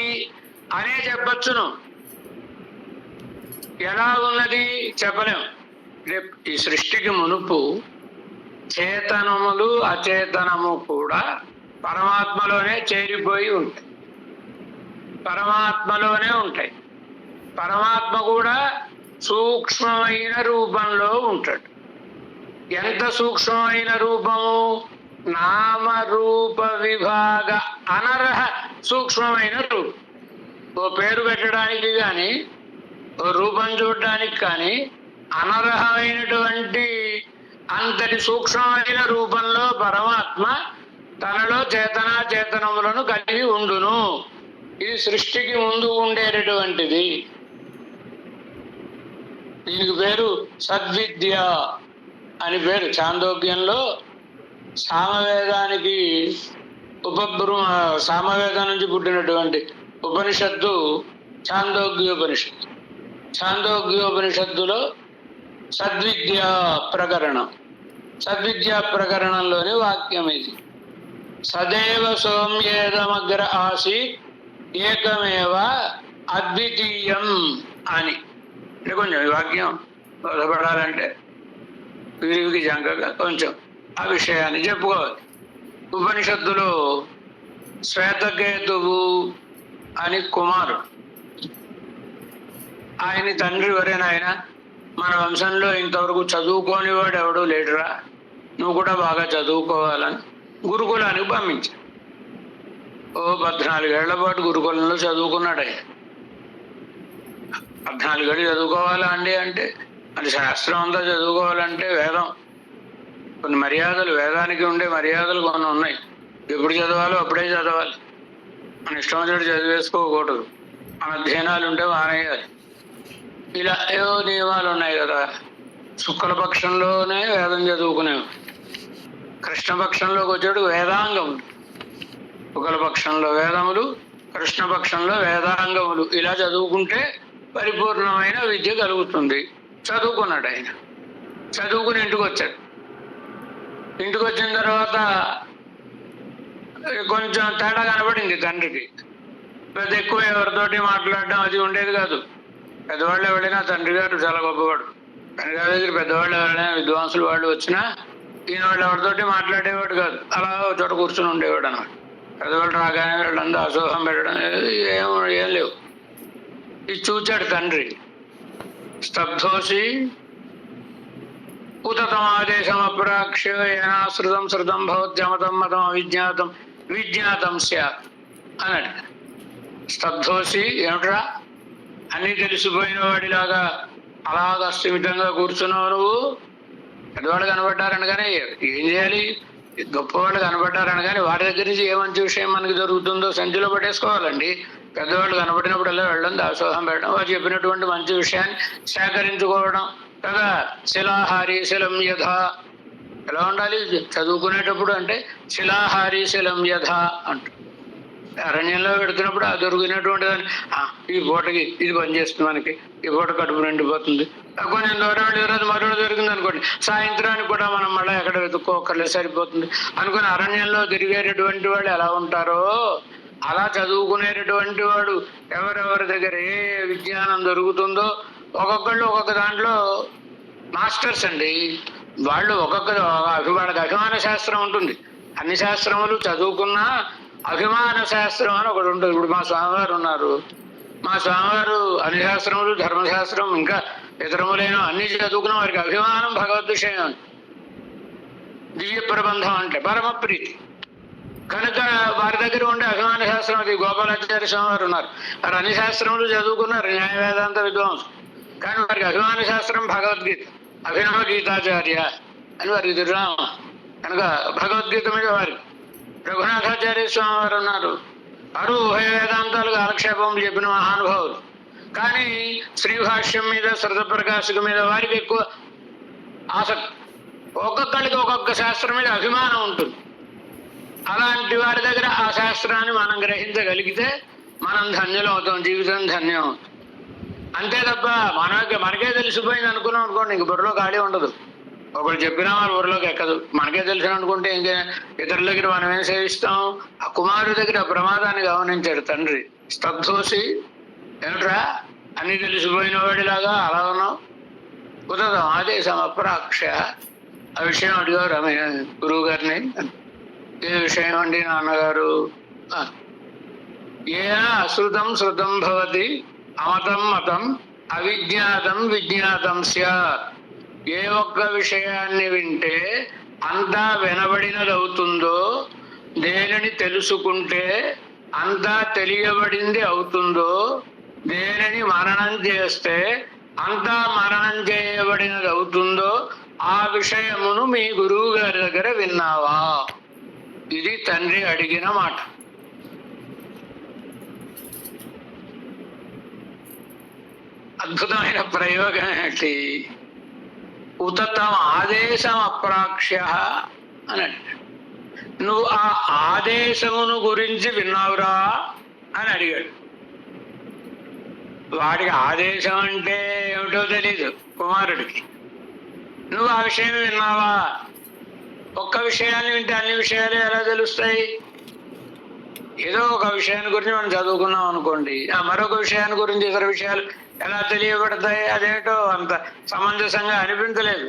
అనే చెప్పచ్చును. ఎలా ఉన్నది చెప్పలేం. రేపు ఈ సృష్టికి మునుపు చేతనములు అచేతనము కూడా పరమాత్మలోనే చేరిపోయి ఉంటాయి, పరమాత్మలోనే ఉంటాయి. పరమాత్మ కూడా సూక్ష్మమైన రూపంలో ఉంటాడు. ఎంత సూక్ష్మమైన రూపము? నామరూప విభాగ అనర్హ సూక్ష్మమైన రూపం. ఓ పేరు పెట్టడానికి కానీ, ఓ రూపం చూడడానికి కానీ అనర్హమైనటువంటి అంతటి సూక్ష్మమైన రూపంలో పరమాత్మ తనలో చేతనాచేతనములను కలిగి ఉండును. ఇది సృష్టికి ముందు ఉండేటటువంటిది. దీనికి పేరు సద్విద్య అని పేరు. చాందోగ్యంలో సామవేదానికి సామవేదం నుంచి పుట్టినటువంటి ఉపనిషత్తు చాందోగ్యోపనిషత్తు. చాందోగ్యోపనిషత్తులో సద్విద్యా ప్రకరణం, సద్విద్యా ప్రకరణంలోని వాక్యం ఇది. సదేవ సౌమ్యేదమగ్ర ఆసీత్ ఏకమేవ అద్వితీయం అని. అంటే కొంచెం ఈ వాక్యం బోధపడాలంటే విరివికి జంకగా కొంచెం ఆ విషయాన్ని చెప్పుకోవాలి. ఉపనిషత్తులో శ్వేతకేతువు అని కుమారుడు, ఆయన తండ్రి వరేనాయన, మన వంశంలో ఇంతవరకు చదువుకోని వాడు ఎవడూ లేడురా, నువ్వు కూడా బాగా చదువుకోవాలని గురుకులానికి పంపించాడు. 14 ఏళ్ల పాటు గురుకులంలో చదువుకున్నాడు ఆయన. 14 ఏళ్ళు చదువుకోవాలా అండి అంటే, అది శాస్త్రం అంతా చదువుకోవాలంటే వేదం, కొన్ని మర్యాదలు, వేదానికి ఉండే మర్యాదలు కొన్ని ఉన్నాయి. ఎప్పుడు చదవాలో అప్పుడే చదవాలి. మన ఇష్టం వచ్చినట్టు చదివేసుకోకూడదు. మన అధ్యయనాలు ఉంటే మానేయాలి. ఇలా ఏవో నియమాలు ఉన్నాయి కదా. శుక్లపక్షంలోనే వేదం చదువుకునేవి, కృష్ణపక్షంలోకి వచ్చాడు వేదాంగములు. శుక్లపక్షంలో వేదములు, కృష్ణపక్షంలో వేదాంగములు. ఇలా చదువుకుంటే పరిపూర్ణమైన విద్య కలుగుతుంది. చదువుకున్నాడు ఆయన. చదువుకుని ఇంటికి వచ్చాడు. ఇంటికి వచ్చిన తర్వాత కొంచెం తేడా కనబడింది తండ్రికి. పెద్ద ఎక్కువ ఎవరితోటి మాట్లాడడం అది ఉండేది కాదు. పెద్దవాళ్ళు ఎవరైనా, తండ్రి గారు చాలా గొప్పవాడు, తండ్రి గారి దగ్గర పెద్దవాళ్ళు ఎవరైనా, విద్వాంసులు వాళ్ళు వచ్చినా ఈయన వాళ్ళు ఎవరితోటి మాట్లాడేవాడు కాదు. అలా చోట కూర్చుని ఉండేవాడు అన్నమాట. పెద్దవాళ్ళు రాగానే వీళ్ళందరూ అసోహం పెట్టడం ఏం లేవు. ఇది చూచాడు తండ్రి. స్తబ్ధోసి ఉతతమాదేశం అప్రాక్ష్య ఏనాశ్రుతం శృతం భవత్యమతం మతం అవిజ్ఞాతం విజ్ఞాతం స్యాత్ అన్నాడు. స్తబ్ధోసి ఏమిట్రా, అన్నీ తెలిసిపోయిన వాడిలాగా అలాగా స్థిమితంగా కూర్చున్నావు నువ్వు. పెద్దవాళ్ళు కనబడ్డారనగానే ఏం చేయాలి? గొప్పవాళ్ళు కనబడ్డారనగానే వారి దగ్గర నుంచి ఏ మంచి విషయం మనకి దొరుకుతుందో సంచిలో పట్టేసుకోవాలండి. పెద్దవాళ్ళు కనబడినప్పుడల్లా వెళ్ళడం, దాసోహం పెట్టడం, వారు చెప్పినటువంటి మంచి విషయాన్ని సేకరించుకోవడం కదా. శిలాహారి శిలం యథ. ఎలా ఉండాలి చదువుకునేటప్పుడు అంటే? శిలాహారి శిలం యథ అంట. అరణ్యంలో పెడుతున్నప్పుడు ఆ దొరికినటువంటి దాన్ని, ఈ పూటకి ఇది పనిచేస్తుంది, మనకి ఈ పూట కడుపు నిండిపోతుంది, కొంచెం దూరం వెళ్ళిన తర్వాత మరొకటి దొరికింది అనుకోండి, సాయంత్రానికి కూడా మనం మళ్ళీ ఎక్కడ వెతుక్కోకర్లేదు, సరిపోతుంది అనుకుని అరణ్యంలో తిరిగేటటువంటి వాళ్ళు ఎలా ఉంటారో అలా చదువుకునేటటువంటి వాడు ఎవరెవరి దగ్గర ఏ విజ్ఞానం దొరుకుతుందో ఒక్కొక్కళ్ళు ఒక్కొక్క దాంట్లో మాస్టర్స్ అండి. వాళ్ళు వాళ్ళకి అభిమాన శాస్త్రం ఉంటుంది. అన్ని శాస్త్రములు చదువుకున్నా అభిమాన శాస్త్రం అని ఒకటి ఉంటుంది. ఇప్పుడు మా స్వామివారు ఉన్నారు. మా స్వామివారు అన్ని శాస్త్రములు, ధర్మశాస్త్రం, ఇంకా ఇతరములైన అన్ని చదువుకున్న వారికి అభిమానం భగవద్ విషయం, దివ్య ప్రబంధం అంటే పరమప్రీతి. కనుక వారి దగ్గర ఉండే అభిమాన శాస్త్రం అది. గోపాలాచార్య స్వామివారు ఉన్నారు. వారు అన్ని శాస్త్రములు చదువుకున్నారు, న్యాయ వేదాంత విద్వాంసం. కానీ వారికి అభిమాన శాస్త్రం భగవద్గీత, అభినవ గీతాచార్య అని వారికి తిరునామ. కనుక భగవద్గీత మీద వారికి. రఘునాథాచార్య స్వామి వారు ఉన్నారు. వారు ఉభయ వేదాంతాలు కాలక్షేపములు చెప్పిన మహానుభావులు. కానీ శ్రీభాష్యం మీద, శ్రుత ప్రకాశిక మీద వారికి ఎక్కువ ఆసక్తి. ఒక్కొక్కరికి ఒక్కొక్క శాస్త్రం మీద అభిమానం ఉంటుంది. అలాంటి వారి దగ్గర ఆ శాస్త్రాన్ని మనం గ్రహించగలిగితే మనం ధన్యులం అవుతాం, జీవితం ధన్యం. అంతే తప్ప మనకే తెలిసిపోయింది అనుకున్నాం అనుకోండి, ఇంక బుర్రలో ఖాళీ ఉండదు. ఒకరు చెప్పినా వారు బుర్రలోకి ఎక్కదు. మనకే తెలిసిన అనుకుంటే ఇంకే ఇతరుల దగ్గర మనం ఏం సేవిస్తాం. ఆ కుమారుడి దగ్గర ప్రమాదాన్ని గమనించాడు తండ్రి. స్తబ్ధోసి, ఏమిట్రా అన్ని తెలిసిపోయిన వాడిలాగా అలా ఉన్నావు, కుదరదు ఆదేశం అప్రాక్ష. ఆ విషయం అడిగారు ఆమె గురువు గారిని. ఏ విషయం అండి నాన్నగారు? ఏనా అశ్రుతం శృతం భవతి, అమతం మతం, అవిజ్ఞాతం విజ్ఞాతం స్యాత్. ఏ ఒక్క విషయాన్ని వింటే అంతా వినబడినది అవుతుందో, దేనిని తెలుసుకుంటే అంతా తెలియబడింది అవుతుందో, దేనిని మననం చేస్తే అంతా మననం చేయబడినది అవుతుందో, ఆ విషయమును మీ గురువు గారి దగ్గర విన్నావా? ఇది తండ్రి అడిగిన మాట. అద్భుతమైన ప్రయోగం ఏంటి? ఉతతం ఆదేశం అప్రాక్ష్య అని అడిగాడు. నువ్వు ఆ ఆదేశమును గురించి విన్నావురా అని అడిగాడు. వాడికి ఆదేశం అంటే ఏమిటో తెలీదు కుమారుడికి. నువ్వు ఆ విషయం విన్నావా? ఒక్క విషయాన్ని వింటే అన్ని విషయాలు ఎలా తెలుస్తాయి? ఏదో ఒక విషయాన్ని గురించి మనం చదువుకున్నాం అనుకోండి, మరొక విషయాన్ని గురించి ఇతర విషయాలు ఎలా తెలియబడతాయి? అదేంటో అంత సమంజసంగా అనిపించలేదు.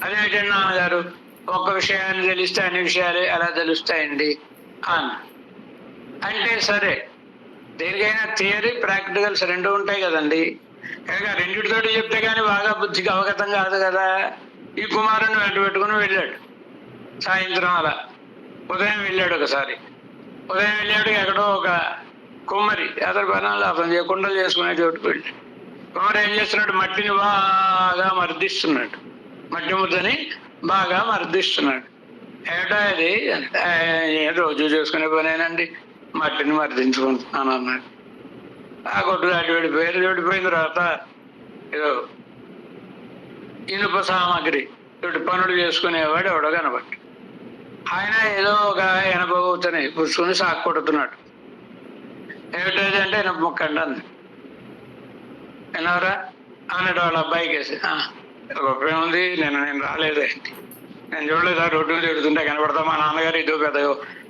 అదేంటండి నాన్నగారు, ఒక్క విషయాన్ని తెలిస్తే అన్ని విషయాలు ఎలా తెలుస్తాయండి అని అంటే, సరే దేనికైనా థియరీ ప్రాక్టికల్స్ రెండు ఉంటాయి కదండి. కనుక రెండిటితోటి చెప్తే కానీ బాగా బుద్ధికి అవగతం కాదు కదా. ఈ కుమారుని వెంట పెట్టుకుని వెళ్ళాడు. సాయంత్రం అలా ఉదయం వెళ్ళాడు. ఒకసారి ఉదయం వెళ్ళాడు, ఎక్కడో ఒక కుమ్మరి అతని పనాలు అతను కుండలు చేసుకునే చోటుకు వెళ్ళాడు. కుమ్మరి ఏం చేస్తున్నాడు? మట్టిని బాగా మర్దిస్తున్నాడు. మట్టి ముద్దని బాగా మర్దిస్తున్నాడు. ఏటో అది రోజు చేసుకునే పనేనండి, మట్టిని మర్దించుకుంటున్నాను అన్నాడు. ఆ కొట్టు అటు వెళ్ళిపోయిన తర్వాత ఏదో ఇనుప సామాగ్రి ఇటు పనులు చేసుకునేవాడు ఎవడో కనబట్టి, ఆయన ఏదో ఒక ఎనపబోతని పుచ్చుకుని సాకు కొడుతున్నాడు. ఏమిటది అంటే ఎనప ముక్కండి అంది. విన్నారా అన్నాడు వాళ్ళ అబ్బాయికి వేసి. గొప్ప ఉంది, నేను రాలేదేంటి, నేను చూడలేదా, రోడ్డు మీద ఎడుతుంటే కనపడతా మా నాన్నగారు ఇదో పెద్ద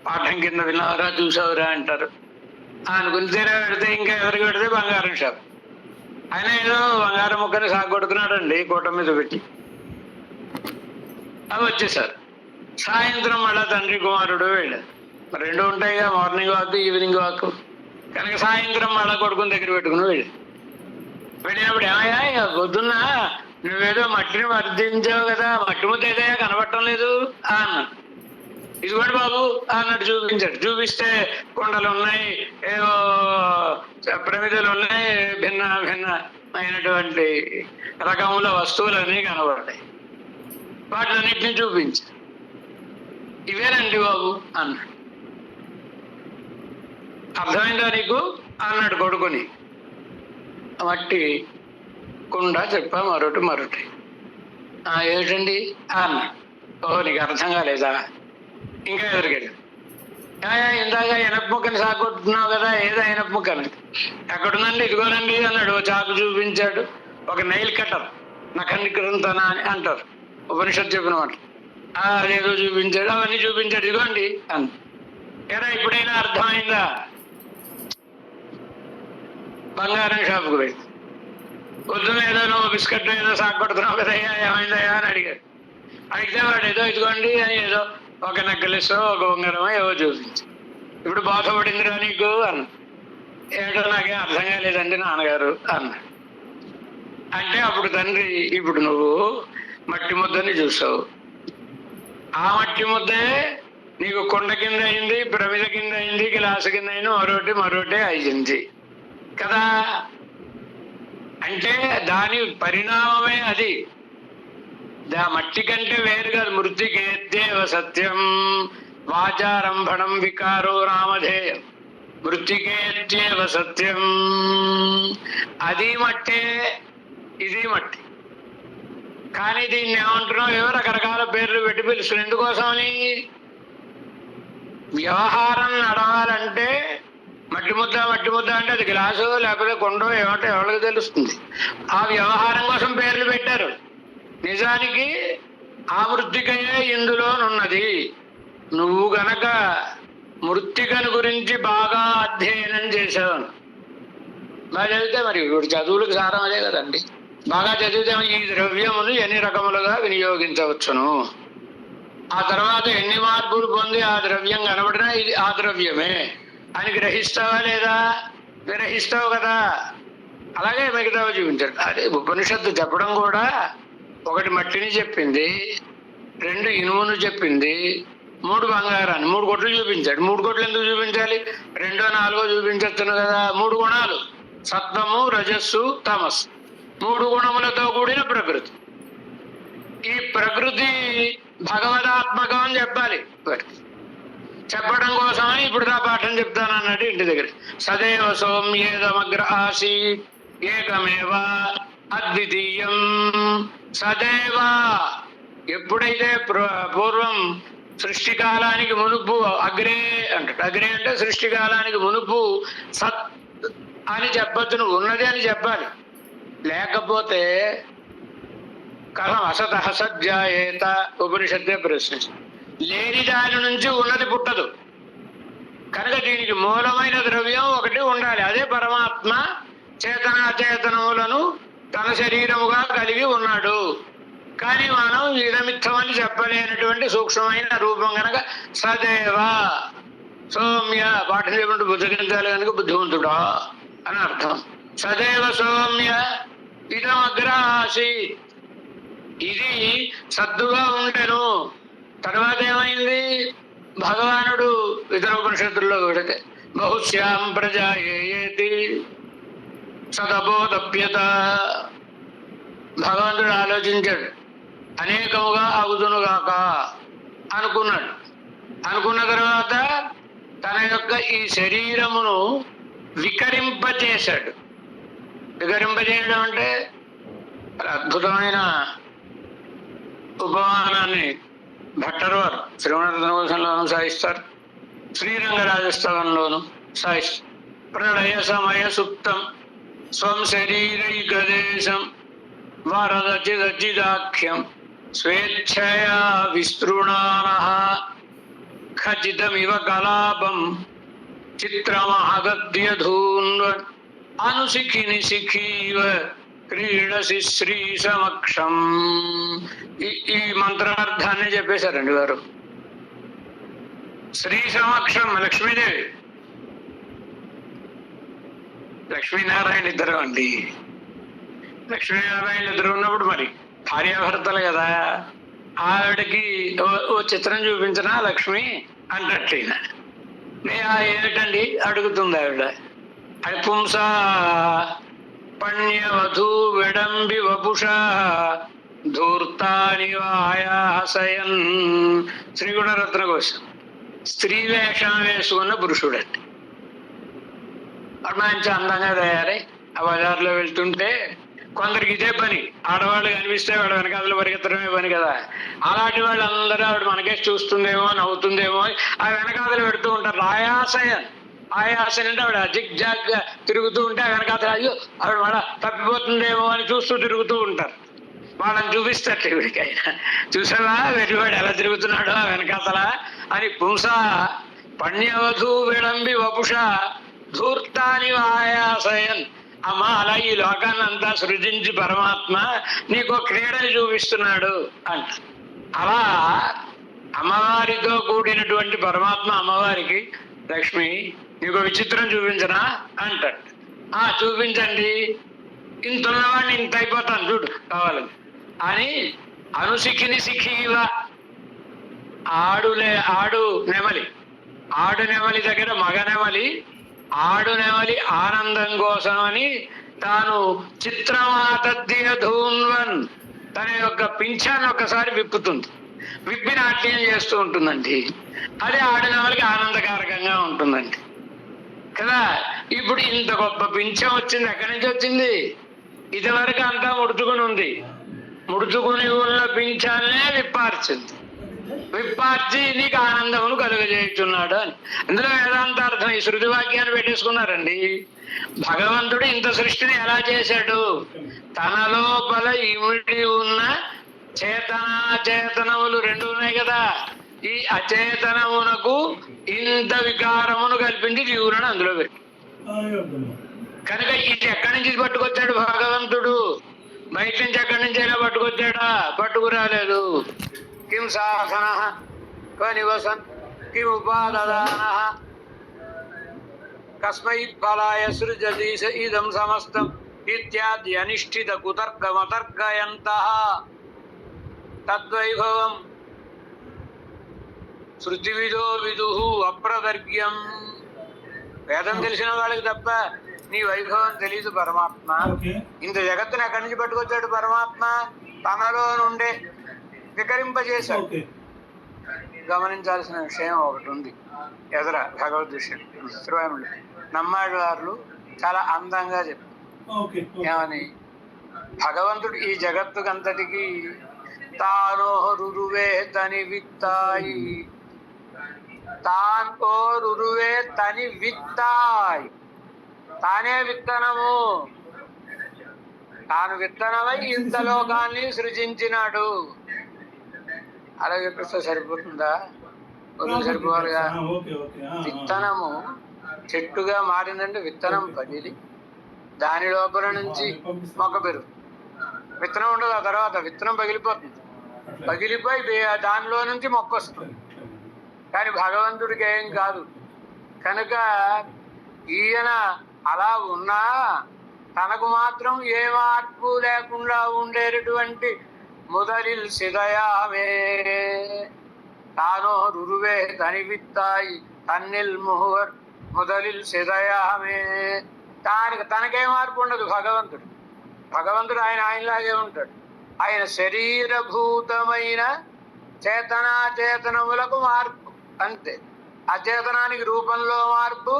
పాఠం కింద విన్నావరా చూసావురా అంటారు. అనుకుని తీరా పెడితే ఇంకా ఎదురుగా పెడితే బంగారం షాప్. ఆయన ఏదో బంగారం ముక్కని సాగు కొడుతున్నాడు అండి కోట మీద పెట్టి. అవి వచ్చేసారు. సాయంత్రం మళ్ళా తండ్రి కుమారుడు వెళ్ళారు. రెండు ఉంటాయిగా, మార్నింగ్ వాక్ ఈవినింగ్ వాక్. కనుక సాయంత్రం మళ్ళా కొడుకుని దగ్గర పెట్టుకుని వెళ్ళినప్పుడు ఏమయ్యా పొద్దున్న నువ్వేదో మట్టిని మర్దించావు కదా, మట్టి ముద్ద ఏదైనా కనబడటం లేదు అన్నా. ఇదిగోండి బాబు అన్నట్టు చూపించాడు. చూపిస్తే కుండలు ఉన్నాయి, ఏవో ప్రమిదలు ఉన్నాయి, భిన్న భిన్నమైనటువంటి రకముల వస్తువులన్నీ కనబడ్డాయి. వాటిలన్నింటినీ చూపించాడు. ఇవేనండి బాబు అన్నాడు. అర్థమైందా నీకు అన్నాడు కొడుకుని. మట్టి కుండ చెప్పా మరొకటి. ఏమిటండి అన్నాడు. ఓహో నీకు అర్థం కాలేదా? ఇంకా ఎదురుకెళ్ళి ఇందాక ఎనప ముక్కని సాగొట్టున్నావు కదా, ఏదో ఎనప ముక్కని ఎక్కడుందండి? ఇదిగోనండి అన్నాడు. చాకు చూపించాడు. ఒక నెయిల్ కటర్, నఖనికృంతన అని అంటారు ఉపనిషత్తు చెప్పిన మాట. అదేదో చూపించాడు, అవన్నీ చూపించాడు. ఇదిగోండి అన్న. ఎరా ఇప్పుడైనా అర్థమైందా? బంగారం షాపుకు పోయి పొద్దున ఏదో నువ్వు బిస్కెట్ ఏదో సాగొడుతున్నావు కదా, ఏమైందయ్యా అని అడిగాడు. అడిగితే వాడు ఏదో ఇదిగోండి అని ఏదో ఒక నెక్లెస్ ఒక ఉంగరం ఏవో చూపించి, ఇప్పుడు బాధపడిందిరా నీకు అన్న. ఏటో నాకేం అర్థం కాలేదండి నాన్నగారు అన్న. అంటే అప్పుడు తండ్రి, ఇప్పుడు నువ్వు మట్టి ముద్దని చూసావు, ఆ మట్టి ముద్దే నీకు కుండ కింద అయింది, ప్రమిద కింద అయింది, గ్లాసు కింద అయింది, మరోటి అయింది కదా. అంటే దాని పరిణామమే అది. మట్టి కంటే వేరు కాదు. మృత్తికేత్యేవ సత్యం వాచారంభణం వికారో రామధేయం. మృత్తికేత్యేవ సత్యం. అది మట్టే, ఇది మట్టి. కానీ దీన్ని ఏమంటున్నావు, ఏవో రకరకాల పేర్లు పెట్టి పిలుస్తున్నావు. ఎందుకోసమని? వ్యవహారం నడవాలంటే మట్టి ముద్ద అంటే అది గ్లాసు లేకపోతే కొండో ఏమంటే ఎవరికి తెలుస్తుంది. ఆ వ్యవహారం కోసం పేర్లు పెట్టారు. నిజానికి ఆ మృత్తికయే ఇందులోనున్నది. నువ్వు గనక మృత్తికను గురించి బాగా అధ్యయనం చేసావు, బాగా చదివితే, మరి ఇప్పుడు చదువులకు సారం అదే కదండి, బాగా చదివితే ఈ ద్రవ్యమును ఎన్ని రకములుగా వినియోగించవచ్చును, ఆ తర్వాత ఎన్ని మార్పులు పొంది ఆ ద్రవ్యం కనబడినా ఇది ఆ ద్రవ్యమే అని గ్రహిస్తావా లేదా? గ్రహిస్తావు కదా. అలాగే మిగతావి చూపించాడు. అదే ఉపనిషత్తు చెప్పడం కూడా, ఒకటి మట్టిని చెప్పింది, 2 ఇనుమును చెప్పింది, 3 బంగారాన్ని, 3 కొట్లు చూపించాడు. 3 కొట్లు ఎందుకు చూపించాలి? 2, 4 చూపించచ్చును కదా. 3 గుణాలు, సత్వము, రజస్సు, తమస్సు, 3 గుణములతో కూడిన ప్రకృతి. ఈ ప్రకృతి భగవదాత్మకం అని చెప్పాలి. చెప్పడం కోసమని ఇప్పుడు నా పాఠం చెప్తాను అన్నట్టు ఇంటి దగ్గర. సదేవ సౌమ్యేదమగ్ర ఆసీ ఏకమేవ అద్వితీయం. సదేవ, ఎప్పుడైతే పూర్వం సృష్టి కాలానికి మునుపు, అగ్రే అంటాడు. అగ్రే అంటే సృష్టి కాలానికి మునుపు సత్ అని చెప్పచ్చు, నువ్వు ఉన్నది అని చెప్పాలి. లేకపోతే కథం అసత సజ్జాయేత, ఉపనిషత్తే ప్రశ్నించింది. లేని దాని నుంచి ఉన్నది పుట్టదు కనుక దీనికి మూలమైన ద్రవ్యం ఒకటి ఉండాలి. అదే పరమాత్మ చేతనాచేతనములను తన శరీరముగా కలిగి ఉన్నాడు. కానీ మనం ఇదమిత్తమని చెప్పలేనటువంటి సూక్ష్మమైన రూపం కనుక సదేవ సౌమ్య, పాఠం చెప్పినట్టు బుద్ధగించాలి కనుక బుద్ధివంతుడా అని అర్థం. సదేవ సౌమ్య ఇదమగ్రాసి, ఇది సద్దుగా ఉండెను. తర్వాత ఏమైంది? భగవానుడు ఇతర ఉపనిషత్తుల్లో పెడితే బహుశ్యాం ప్రజాయేతి సదబోధప్యత, భగవంతుడు ఆలోచించాడు, అనేకముగా అగుదునుగాక అనుకున్నాడు. అనుకున్న తర్వాత తన యొక్క ఈ శరీరమును వికరింపచేశాడు. వికరింపచేయడం అంటే అద్భుతమైన ఉపమానాన్ని భట్టరు వారు శ్రీమణరత్నకోశంలోనూ సాయిస్తారు, శ్రీరంగరాజస్తవంలోనూ సాయిస్తారు. ప్రళయ సమయ సుప్తం స్వం శరీరైకదేశం వరదచిదచిదాఖ్యం స్వేచ్ఛయా విస్తృణానః ఖచితమివ కలాపం చిత్రమహగద్యధూన్వన్ అనుశిఖిని శిఖీవ క్రీడసి శ్రీ సమక్షం. ఈ మంత్రార్థాన్ని చెప్పేశారండి వారు. శ్రీ సమక్షం లక్ష్మీదేవి, లక్ష్మీనారాయణ ఇద్దరు అండి. లక్ష్మీనారాయణ ఇద్దరు ఉన్నప్పుడు మరి భార్యాభర్తలు కదా, ఆవిడకి ఓ చిత్రం చూపించినా లక్ష్మి అంటట్లయినా ఏమిటండి అడుగుతుంది ఆవిడ. అది పుంసా పణ్యవధూ విడంబి వపుషా ధూర్తాని వాయాసయన్. శ్రీగుణరత్న కోసం స్త్రీ వేషం వేసుకున్న పురుషుడండి. మంచి అందంగా తయారై ఆ బజార్లో వెళ్తుంటే కొందరికి ఇదే పని, ఆడవాళ్ళు కనిపిస్తే వాడు వెనకాతలు పరిగెత్తడమే పని కదా. అలాంటి వాళ్ళు అందరూ ఆవిడ మనకేసి చూస్తుందేమో, నవ్వుతుందేమో, ఆ వెనకాతలు పెడుతూ ఉంటారు. ఆయాసయన్, ఆయాసన్ అంటే ఆవిడ జిగ్ జాగ్ గా తిరుగుతూ ఉంటే ఆ వెనకాతలు అయ్యో ఆవిడ వాడ తప్పిపోతుందేమో అని చూస్తూ తిరుగుతూ ఉంటారు. వాళ్ళని చూపిస్తారు ఇవిడికైనా, చూసావా వెరివాడు ఎలా తిరుగుతున్నాడో ఆ వెనకాతల అని. పుంస పణ్యవధూ విడంబి వపుష ధూర్తాని ఆయాసయన్. అమ్మ, అలా ఈ లోకాన్ని అంతా సృజించి పరమాత్మ నీకు క్రీడని చూపిస్తున్నాడు అంట. అలా అమ్మవారితో కూడినటువంటి పరమాత్మ అమ్మవారికి లక్ష్మి నీకు విచిత్రం చూపించనా అంటాడు. చూపించండి, ఇంత ఉన్నవాడిని ఇంత అయిపోతాను చూడు కావాలని అని. అనుశిఖిని శిఖీవ, ఆడు నెమలి, ఆడు నెమలి దగ్గర మగ నెమలి, ఆడు నెమలి ఆనందం కోసం అని తాను చిత్రమాతద్యధూన్వన్ తన యొక్క పింఛాన్ని ఒకసారి విప్పుతుంది, విప్పి నాట్యం చేస్తూ ఉంటుందండి. అదే ఆడు నెమలికి ఆనందకారకంగా ఉంటుందండి కదా. ఇప్పుడు ఇంత గొప్ప పింఛం వచ్చింది, ఎక్కడి నుంచి వచ్చింది? ఇదివరకు అంతా ముడుచుకుని ఉంది, ముడుచుకుని ఉన్న పింఛాలనే విప్పార్చింది. విప్పార్చి నీకు ఆనందమును కలుగజేస్తున్నాడు అని. ఇందులో వేదాంతార్థం ఈ శృతి వాక్యాన్ని పెట్టేసుకున్నారండి. భగవంతుడు ఇంత సృష్టిని ఎలా చేశాడు? తన లోపల ఇమిడి ఉన్న చేతనాచేతనములు రెండు ఉన్నాయి కదా. ఈ అచేతనమునకు ఇంత వికారమును కల్పించి జీవులను అందులో పెట్టి, కనుక ఇది ఎక్కడి నుంచి పట్టుకొచ్చాడు భగవంతుడు? బయట నుంచి ఎక్కడి నుంచి అయినా పట్టుకొచ్చాడా? పట్టుకురాలేదు. కిం సాధన నివసన్ కిం ఉపాదాన కస్మై ఫలాయ సృజతి ఇదం సమస్తం ఇత్యాది అనిష్ఠిత కుతర్కమతర్కయంతః తద్వైభవం శృతివిదో విదుః అప్రదర్గ్యం. వేదం తెలిసిన వాళ్ళకి తప్ప నీ వైభవం తెలీదు పరమాత్మ. ఇంత జగత్తుని ఎక్కడి నుంచి పట్టుకొచ్చాడు పరమాత్మ? తనలో నుండే వికరింపజేశాడు. గమనించాల్సిన విషయం ఒకటి ఉంది ఎదుర భగవద్ విషయం. శ్రీవాములు నమ్మాడు వారు చాలా అందంగా చెప్పారు. ఏమని? భగవంతుడు ఈ జగత్తుకంతటికి తానోరువే తని విత్తాయి, తానోరువే తని విత్తాయి. తానే విత్తనము, తాను విత్తనమై ఇంత లోకాన్ని సృజించినాడు. అలా చెప్పేస్తే సరిపోతుందా? సరిపోవాలిగా. విత్తనము చెట్టుగా మారిందంటే విత్తనం పగిలి దాని లోపల నుంచి మొక్క పెరుగు. విత్తనం ఉండదు, ఆ తర్వాత విత్తనం పగిలిపోతుంది. పగిలిపోయి దానిలో నుంచి మొక్క వస్తుంది. కానీ భగవంతుడికి ఏం కాదు. కనుక ఈయన అలా ఉన్నా తనకు మాత్రం ఏ మార్పు లేకుండా ఉండేటటువంటి முதலில் சிதையாமே தானோ ருருவே தனிவித்தாய் தன்னில் முகவர் முதலில் సిదయామే. తనకే మార్పు ఉండదు భగవంతుడు. భగవంతుడు ఆయనలాగే ఉంటాడు. ఆయన శరీరభూతమైన చేతనాచేతనములకు మార్పు అంతే. అచేతనానికి రూపంలో మార్పు,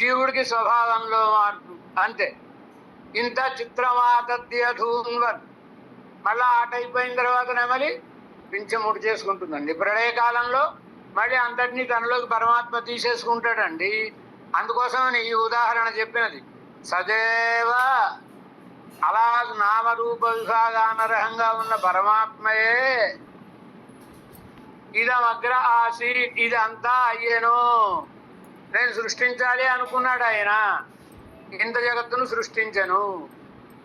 జీవుడికి స్వభావంలో మార్పు అంతే. ఇంత చిత్రమాతద్యధూన్వన్. మళ్ళీ ఆట అయిపోయిన తర్వాత నెమలి పింఛం ముడి చేసుకుంటుందండి. ప్రళయకాలంలో మళ్ళీ అంతటినీ తనలోకి పరమాత్మ తీసేసుకుంటాడండి. అందుకోసమని ఈ ఉదాహరణ చెప్పినది. సదేవ అలా నామరూప విభాగానరహంగా ఉన్న పరమాత్మయే ఇదమగ్ర ఆసి, ఇది అంతా అయ్యేను, నేను సృష్టించాలి అనుకున్నాడు ఆయన. ఇంత జగత్తును సృష్టించను.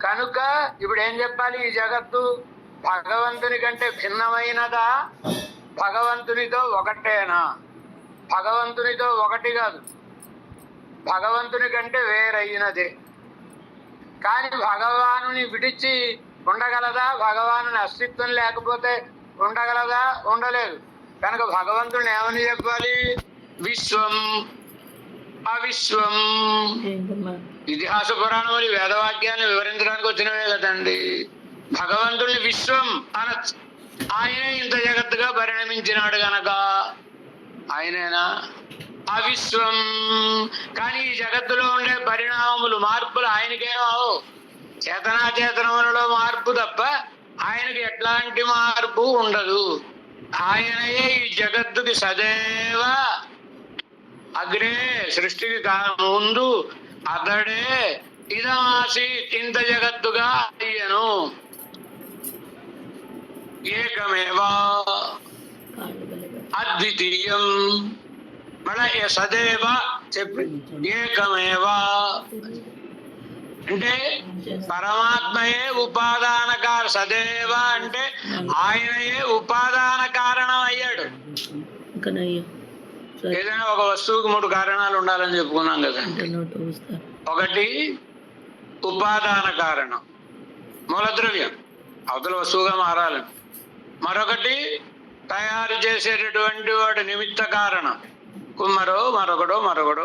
కనుక ఇప్పుడు ఏం చెప్పాలి? ఈ జగత్తు భగవంతుని కంటే భిన్నమైనదా? భగవంతునితో ఒకటేనా? భగవంతునితో ఒకటి కాదు, భగవంతుని కంటే వేరైనదే. కానీ భగవానుని విడిచి ఉండగలదా? భగవానుని అస్తిత్వం లేకపోతే ఉండగలదా? ఉండలేదు. కనుక భగవంతుని ఏమని చెప్పాలి? విశ్వం అవిశ్వం. ఇతిహాస పురాణములు వేదవాక్యాన్ని వివరించడానికి వచ్చినవే కదండి. భగవంతుని విశ్వం అనొచ్చు. ఆయనే ఇంత జగత్తుగా పరిణమించినాడు గనక ఆయనేనా? అవిశ్వం. కానీ ఈ జగత్తులో ఉండే పరిణామములు, మార్పులు ఆయనకేమో. చేతనాచేతనములలో మార్పు తప్ప ఆయనకి ఎట్లాంటి మార్పు ఉండదు. ఆయనయే ఈ జగత్తుకి సదేవ అగ్రే, సృష్టికి ముందు అతడే ఇదమాసి ఇంత జగత్తుగా అయ్యను. ఏకమేవా అద్వితీయం. మళ్ళా సదేవ చెప్పి ఏకమేవా అంటే పరమాత్మయే ఉపాదాన కారణం. సదేవ అంటే ఆయనయే ఉపాదాన కారణం అయ్యాడు. ఏదైనా ఒక వస్తువుకి 3 కారణాలు ఉండాలని చెప్పుకున్నాం కదా. ఒకటి ఉపాదాన కారణం, మూలద్రవ్యం అవతల వస్తువుగా మారాలని. మరొకటి తయారు చేసేటటువంటి వాడు నిమిత్త కారణం, కుమ్మరో మరొకడో మరొకటి.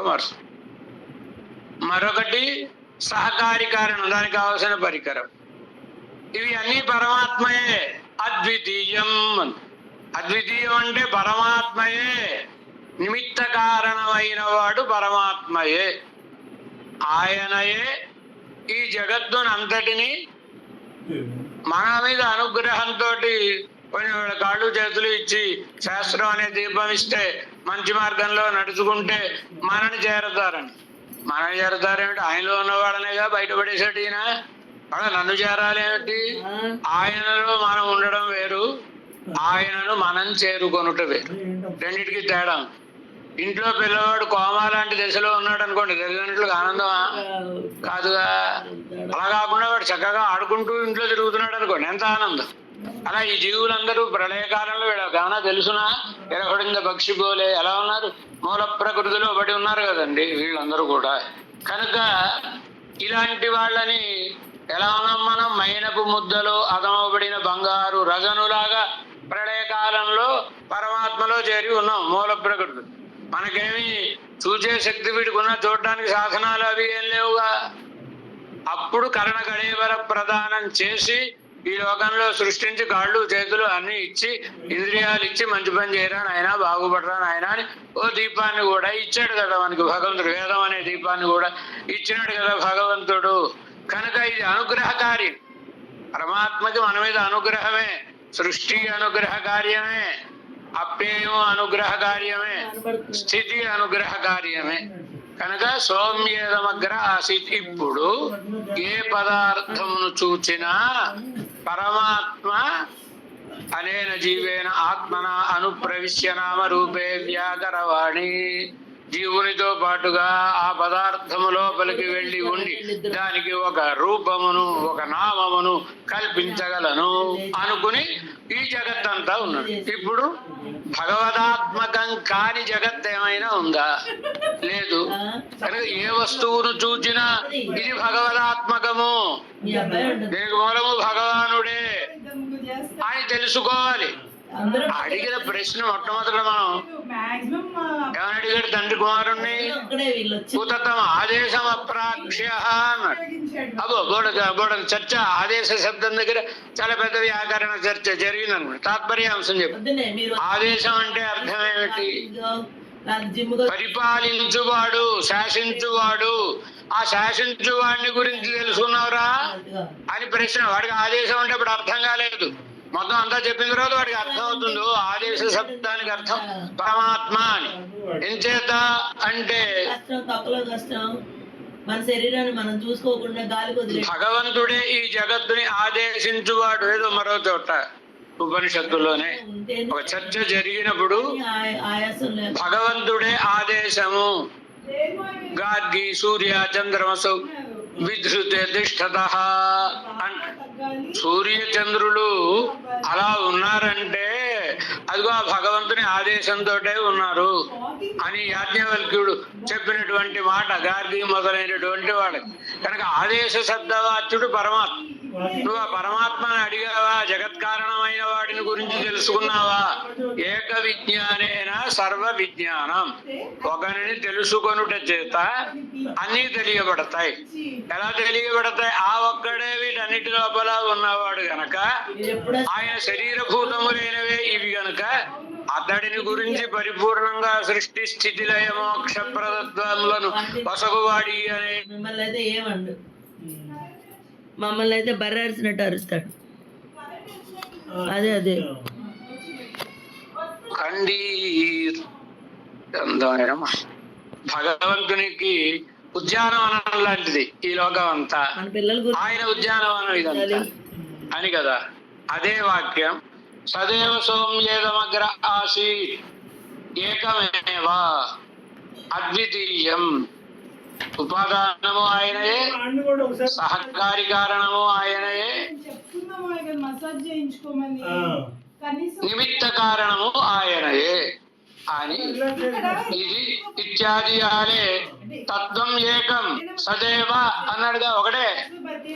మరొకటి సహకారి కారణం, దానికి కావలసిన పరికరం. ఇవి అన్ని పరమాత్మయే. అద్వితీయం. అద్వితీయం అంటే పరమాత్మయే, నిమిత్త కారణమైన వాడు పరమాత్మయే. ఆయనయే ఈ జగత్తునంతటిని మన మీద అనుగ్రహంతో కొన్ని వాళ్ళ కాళ్ళు చేతులు ఇచ్చి శాస్త్రం అనే దీపం ఇస్తే మంచి మార్గంలో నడుచుకుంటే మనని చేరతారని. మనని చేరతారేమిటి? ఆయనలో ఉన్న వాళ్ళనేగా బయటపడేసాడు ఈయన. అలా నన్ను చేరాలేమిటి? ఆయనలో మనం ఉండడం వేరు, ఆయనను మనం చేరుకొనుట వేరు. రెండింటికి తేడా. ఇంట్లో పిల్లవాడు కోమా లాంటి దశలో ఉన్నాడు అనుకోండి, తల్లిదండ్రులకు ఆనందమా? కాదుగా. అలా కాకుండా వాడు చక్కగా ఆడుకుంటూ ఇంట్లో తిరుగుతున్నాడు అనుకోండి, ఎంత ఆనందం. అలా ఈ జీవులందరూ ప్రళయకాలంలో వీళ్ళకేమన్నా తెలుసునా? ఎరహొడింద పక్షి పోలే ఎలా ఉన్నారు? మూల ప్రకృతిలో పడి ఉన్నారు కదండి వీళ్ళందరూ కూడా. కనుక ఇలాంటి వాళ్ళని ఎలా ఉన్నాం మనం? మైనపు ముద్దలో అగమబడిన బంగారు రజనులాగా ప్రళయకాలంలో పరమాత్మలో చేరి ఉన్నాం. మూల ప్రకృతి మనకేమి చూసే శక్తి వీడికి ఉన్న, చూడడానికి సాధనాలు అవి ఏం లేవుగా. అప్పుడు కరణ గడేవర ప్రదానం చేసి ఈ లోకంలో సృష్టించి కాళ్ళు చేతులు అన్ని ఇచ్చి ఇంద్రియాలు ఇచ్చి మంచి పని చేయరా నాయన, బాగుపడరా నాయన అని ఓ దీపాన్ని కూడా ఇచ్చాడు కదా మనకి భగవంతుడు. వేదం అనే దీపాన్ని కూడా ఇచ్చినాడు కదా భగవంతుడు. కనుక ఇది అనుగ్రహ కార్యం. పరమాత్మకి మన మీద అనుగ్రహమే, సృష్టి అనుగ్రహ కార్యమే, అప్యయం అనుగ్రహ కార్యమే, స్థితి అనుగ్రహ కార్యమే. కనుక సౌమ్యేదమగ్ర ఆసీత్. ఇప్పుడు ఏ పదార్థమును చూచినా పరమాత్మ అనేన జీవేన ఆత్మన అనుప్రవిశ్య నామ రూపే వ్యాకరవాణి. జీవునితో పాటుగా ఆ పదార్థము లోపలికి వెళ్ళి ఉండి దానికి ఒక రూపమును ఒక నామమును కల్పించగలను అనుకుని ఈ జగత్తంతా ఉన్నది. ఇప్పుడు భగవదాత్మకం కాని జగత్ ఏమైనా ఉందా? లేదు. కనుక ఏ వస్తువును చూచినా ఇది భగవదాత్మకము, దీనికి మూలము భగవానుడే అని తెలుసుకోవాలి. అడిగిన ప్రశ్న మొట్టమొదట మనం ఏమని అడిగాడు తండ్రి కుమారుణ్ణి? ఉతతం ఆదేశం అప్రాక్ష్య అన్నాడు. అబ్బో బోడ చర్చ ఆదేశ శబ్దం దగ్గర చాలా పెద్ద వ్యాకరణ చర్చ జరిగింది అనుకోండి. తాత్పర్యాంశం చెప్పు. ఆదేశం అంటే అర్థం ఏమిటి? పరిపాలించువాడు, శాసించువాడు. ఆ శాసించువాడిని గురించి తెలుసుకున్నావురా అని ప్రశ్న. వాడికి ఆదేశం అంటే ఇప్పుడు అర్థం కాలేదు. మొత్తం అంతా చెప్పిన తర్వాత వాడికి అర్థం అవుతుందో ఆదేశ శబ్దానికి అర్థం పరమాత్మ అని. ఎంచేత అంటే మన శరీరాన్ని మనం చూసుకోకుండా గాలి భగవంతుడే ఈ జగత్తుని ఆదేశించువాడు. ఏదో మరో చోట ఉపనిషత్తులోనే ఒక చర్చ జరిగినప్పుడు భగవంతుడే ఆదేశము. గార్గి సూర్య చంద్రమసు విధృతే తిష్టత. సూర్య చంద్రులు అలా ఉన్నారంటే అదిగో ఆ భగవంతుని ఆదేశంతో ఉన్నారు అని యాజ్ఞవల్క్యుడు చెప్పినటువంటి మాట గార్గి మొదలైనటువంటి వాళ్ళకి. కనుక ఆదేశ శబ్దవాచ్యుడు పరమాత్మ. నువ్వు ఆ పరమాత్మని అడిగావా? జగత్కారణమైన వాటిని గురించి తెలుసుకున్నావా? ఏక విజ్ఞానేన సర్వ విజ్ఞానం. ఒకరిని తెలుసుకొనుట చేత అన్నీ తెలియబడతాయి. ఎలా తెలియబడతాయి? ఆ ఒక్కడే వీటన్నిటి లోపల ఉన్నవాడు గనక, ఆయన శరీరభూతములైనవే ఇవి గనక అతడిని గురించి పరిపూర్ణంగా సృష్టి స్థితి లయ మోక్ష ప్రదత్వములను వసగువాడి అనే. మిమ్మల్ని అయితే ఏమండు, మమ్మల్ని అయితే బర్రాడిసినట్టు అరుస్తాడు. అదే అదే ఖండీర్ భగవంతునికి ఉద్యానవనం లాంటిది ఈ లోకం అంతా. ఆయన ఉద్యానవనం ఇదంతా అని కదా. అదే వాక్యం సదేవ సౌమ్యేదమగ్ర ఆసీత్ ఏకమేవ అద్వితీయం. ఉపాదానము ఆయనయే, సహకారి కారణము ఆయనయే, నిమిత్త కారణము ఆయనయే అని ఇది ఇత్యాది ఆలే తత్వం ఏకం సదేవ అన్నాడుగా. ఒకటే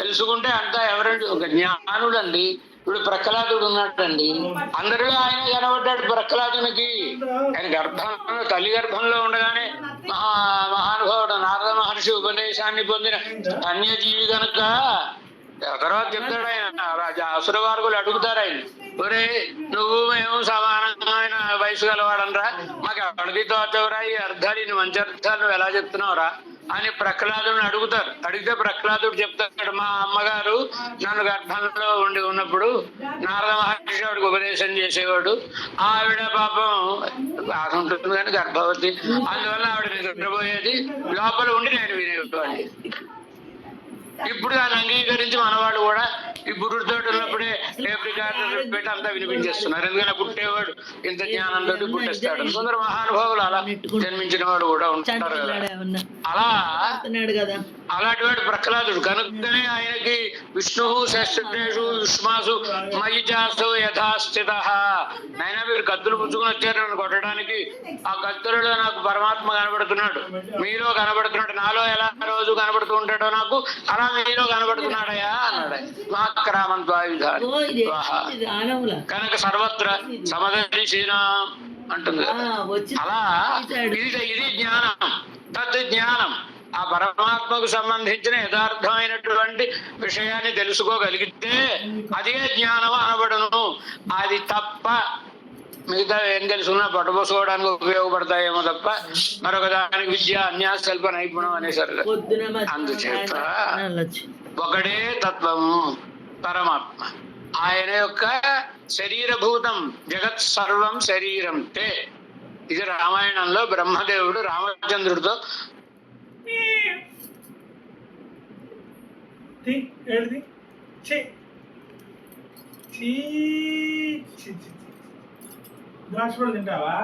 తెలుసుకుంటే అంతా ఎవరండి? ఒక జ్ఞానుడండి. ఇప్పుడు ప్రహ్లాదుడు ఉన్నాడండి, అందరిలో ఆయన కనబడ్డాడు ప్రహ్లాదునికి. ఆయన గర్భంలో, తల్లి గర్భంలో ఉండగానే మహానుభావుడు నారద మహర్షి ఉపదేశాన్ని పొందిన అన్యజీవి కనుక తర్వాత చెప్తాడు ఆయన. అసుర వార్గులు అడుగుతారు ఆయన, ఒరే నువ్వు మేము సమానమైన వయసు గలవాడనరా, మాకు ఎవరిది తోచవరా ఈ అర్థాలు, ఇన్ని మంచి అర్థాలు నువ్వు ఎలా చెప్తున్నావురా అని ప్రహ్లాదుని అడుగుతారు. అడిగితే ప్రహ్లాదుడు చెప్తాడు, మా అమ్మగారు నన్ను గర్భంలో ఉన్నప్పుడు నారద మహర్షి ఆవిడకి ఉపదేశం చేసేవాడు. ఆవిడ పాపం బాధ ఉంటుంది కానీ గర్భవతి, అందువల్ల ఆవిడ నిద్రపోయేది, లోపల ఉండి నేను వినేవాడిని. ఇప్పుడు దాన్ని అంగీకరించి మనవాడు కూడా ఈ గురుడితో ఉన్నప్పుడే టేప్ రికార్డర్ పెట్టి అంతా వినిపించేస్తున్నారు. ఎందుకంటే పుట్టేవాడు ఇంత జ్ఞానంతో పుట్టేస్తాడు. కొందరు మహానుభావులు అలా జన్మించిన వాడు కూడా ఉంటారు కదా. అలా అలాంటి వాడు ప్రహ్లాదుడు. కనుకనే ఆయనకి విష్ణు శస్త్రేషు విష్మాసు మయిచాసు యథాస్థిత. అయినా మీరు కత్తులు పుచ్చుకుని వచ్చారు నన్ను కొట్టడానికి, ఆ కత్తులలో నాకు పరమాత్మ కనబడుతున్నాడు, మీలో కనబడుతున్నాడు, నాలో ఎలా రోజు కనబడుతూ ఉంటాడో నాకు అలా మీలో కనబడుతున్నాడయా అన్నాడు. కనుక సర్వత్ర సమదర్శినా అంటుంది. అలా ఇది జ్ఞానం, తత్ జ్ఞానం. ఆ పరమాత్మకు సంబంధించిన యథార్థమైనటువంటి విషయాన్ని తెలుసుకోగలిగితే అదే జ్ఞానం అనబడును. అది తప్ప మిగతా ఏం తెలుసుకున్నా పట్టుపోసుకోవడానికి ఉపయోగపడతాయేమో తప్ప మరొక దానికి విద్య అన్యాసల్ప నైపుణం అనేసరి. అందుచేత ఒకడే తత్వము పరమాత్మ. ఆయన యొక్క శరీరభూతం జగత్ సర్వం శరీరం తే. ఇది రామాయణంలో బ్రహ్మదేవుడు రామచంద్రుడితో ద్రాక్ష పళ్ళు తింటావా?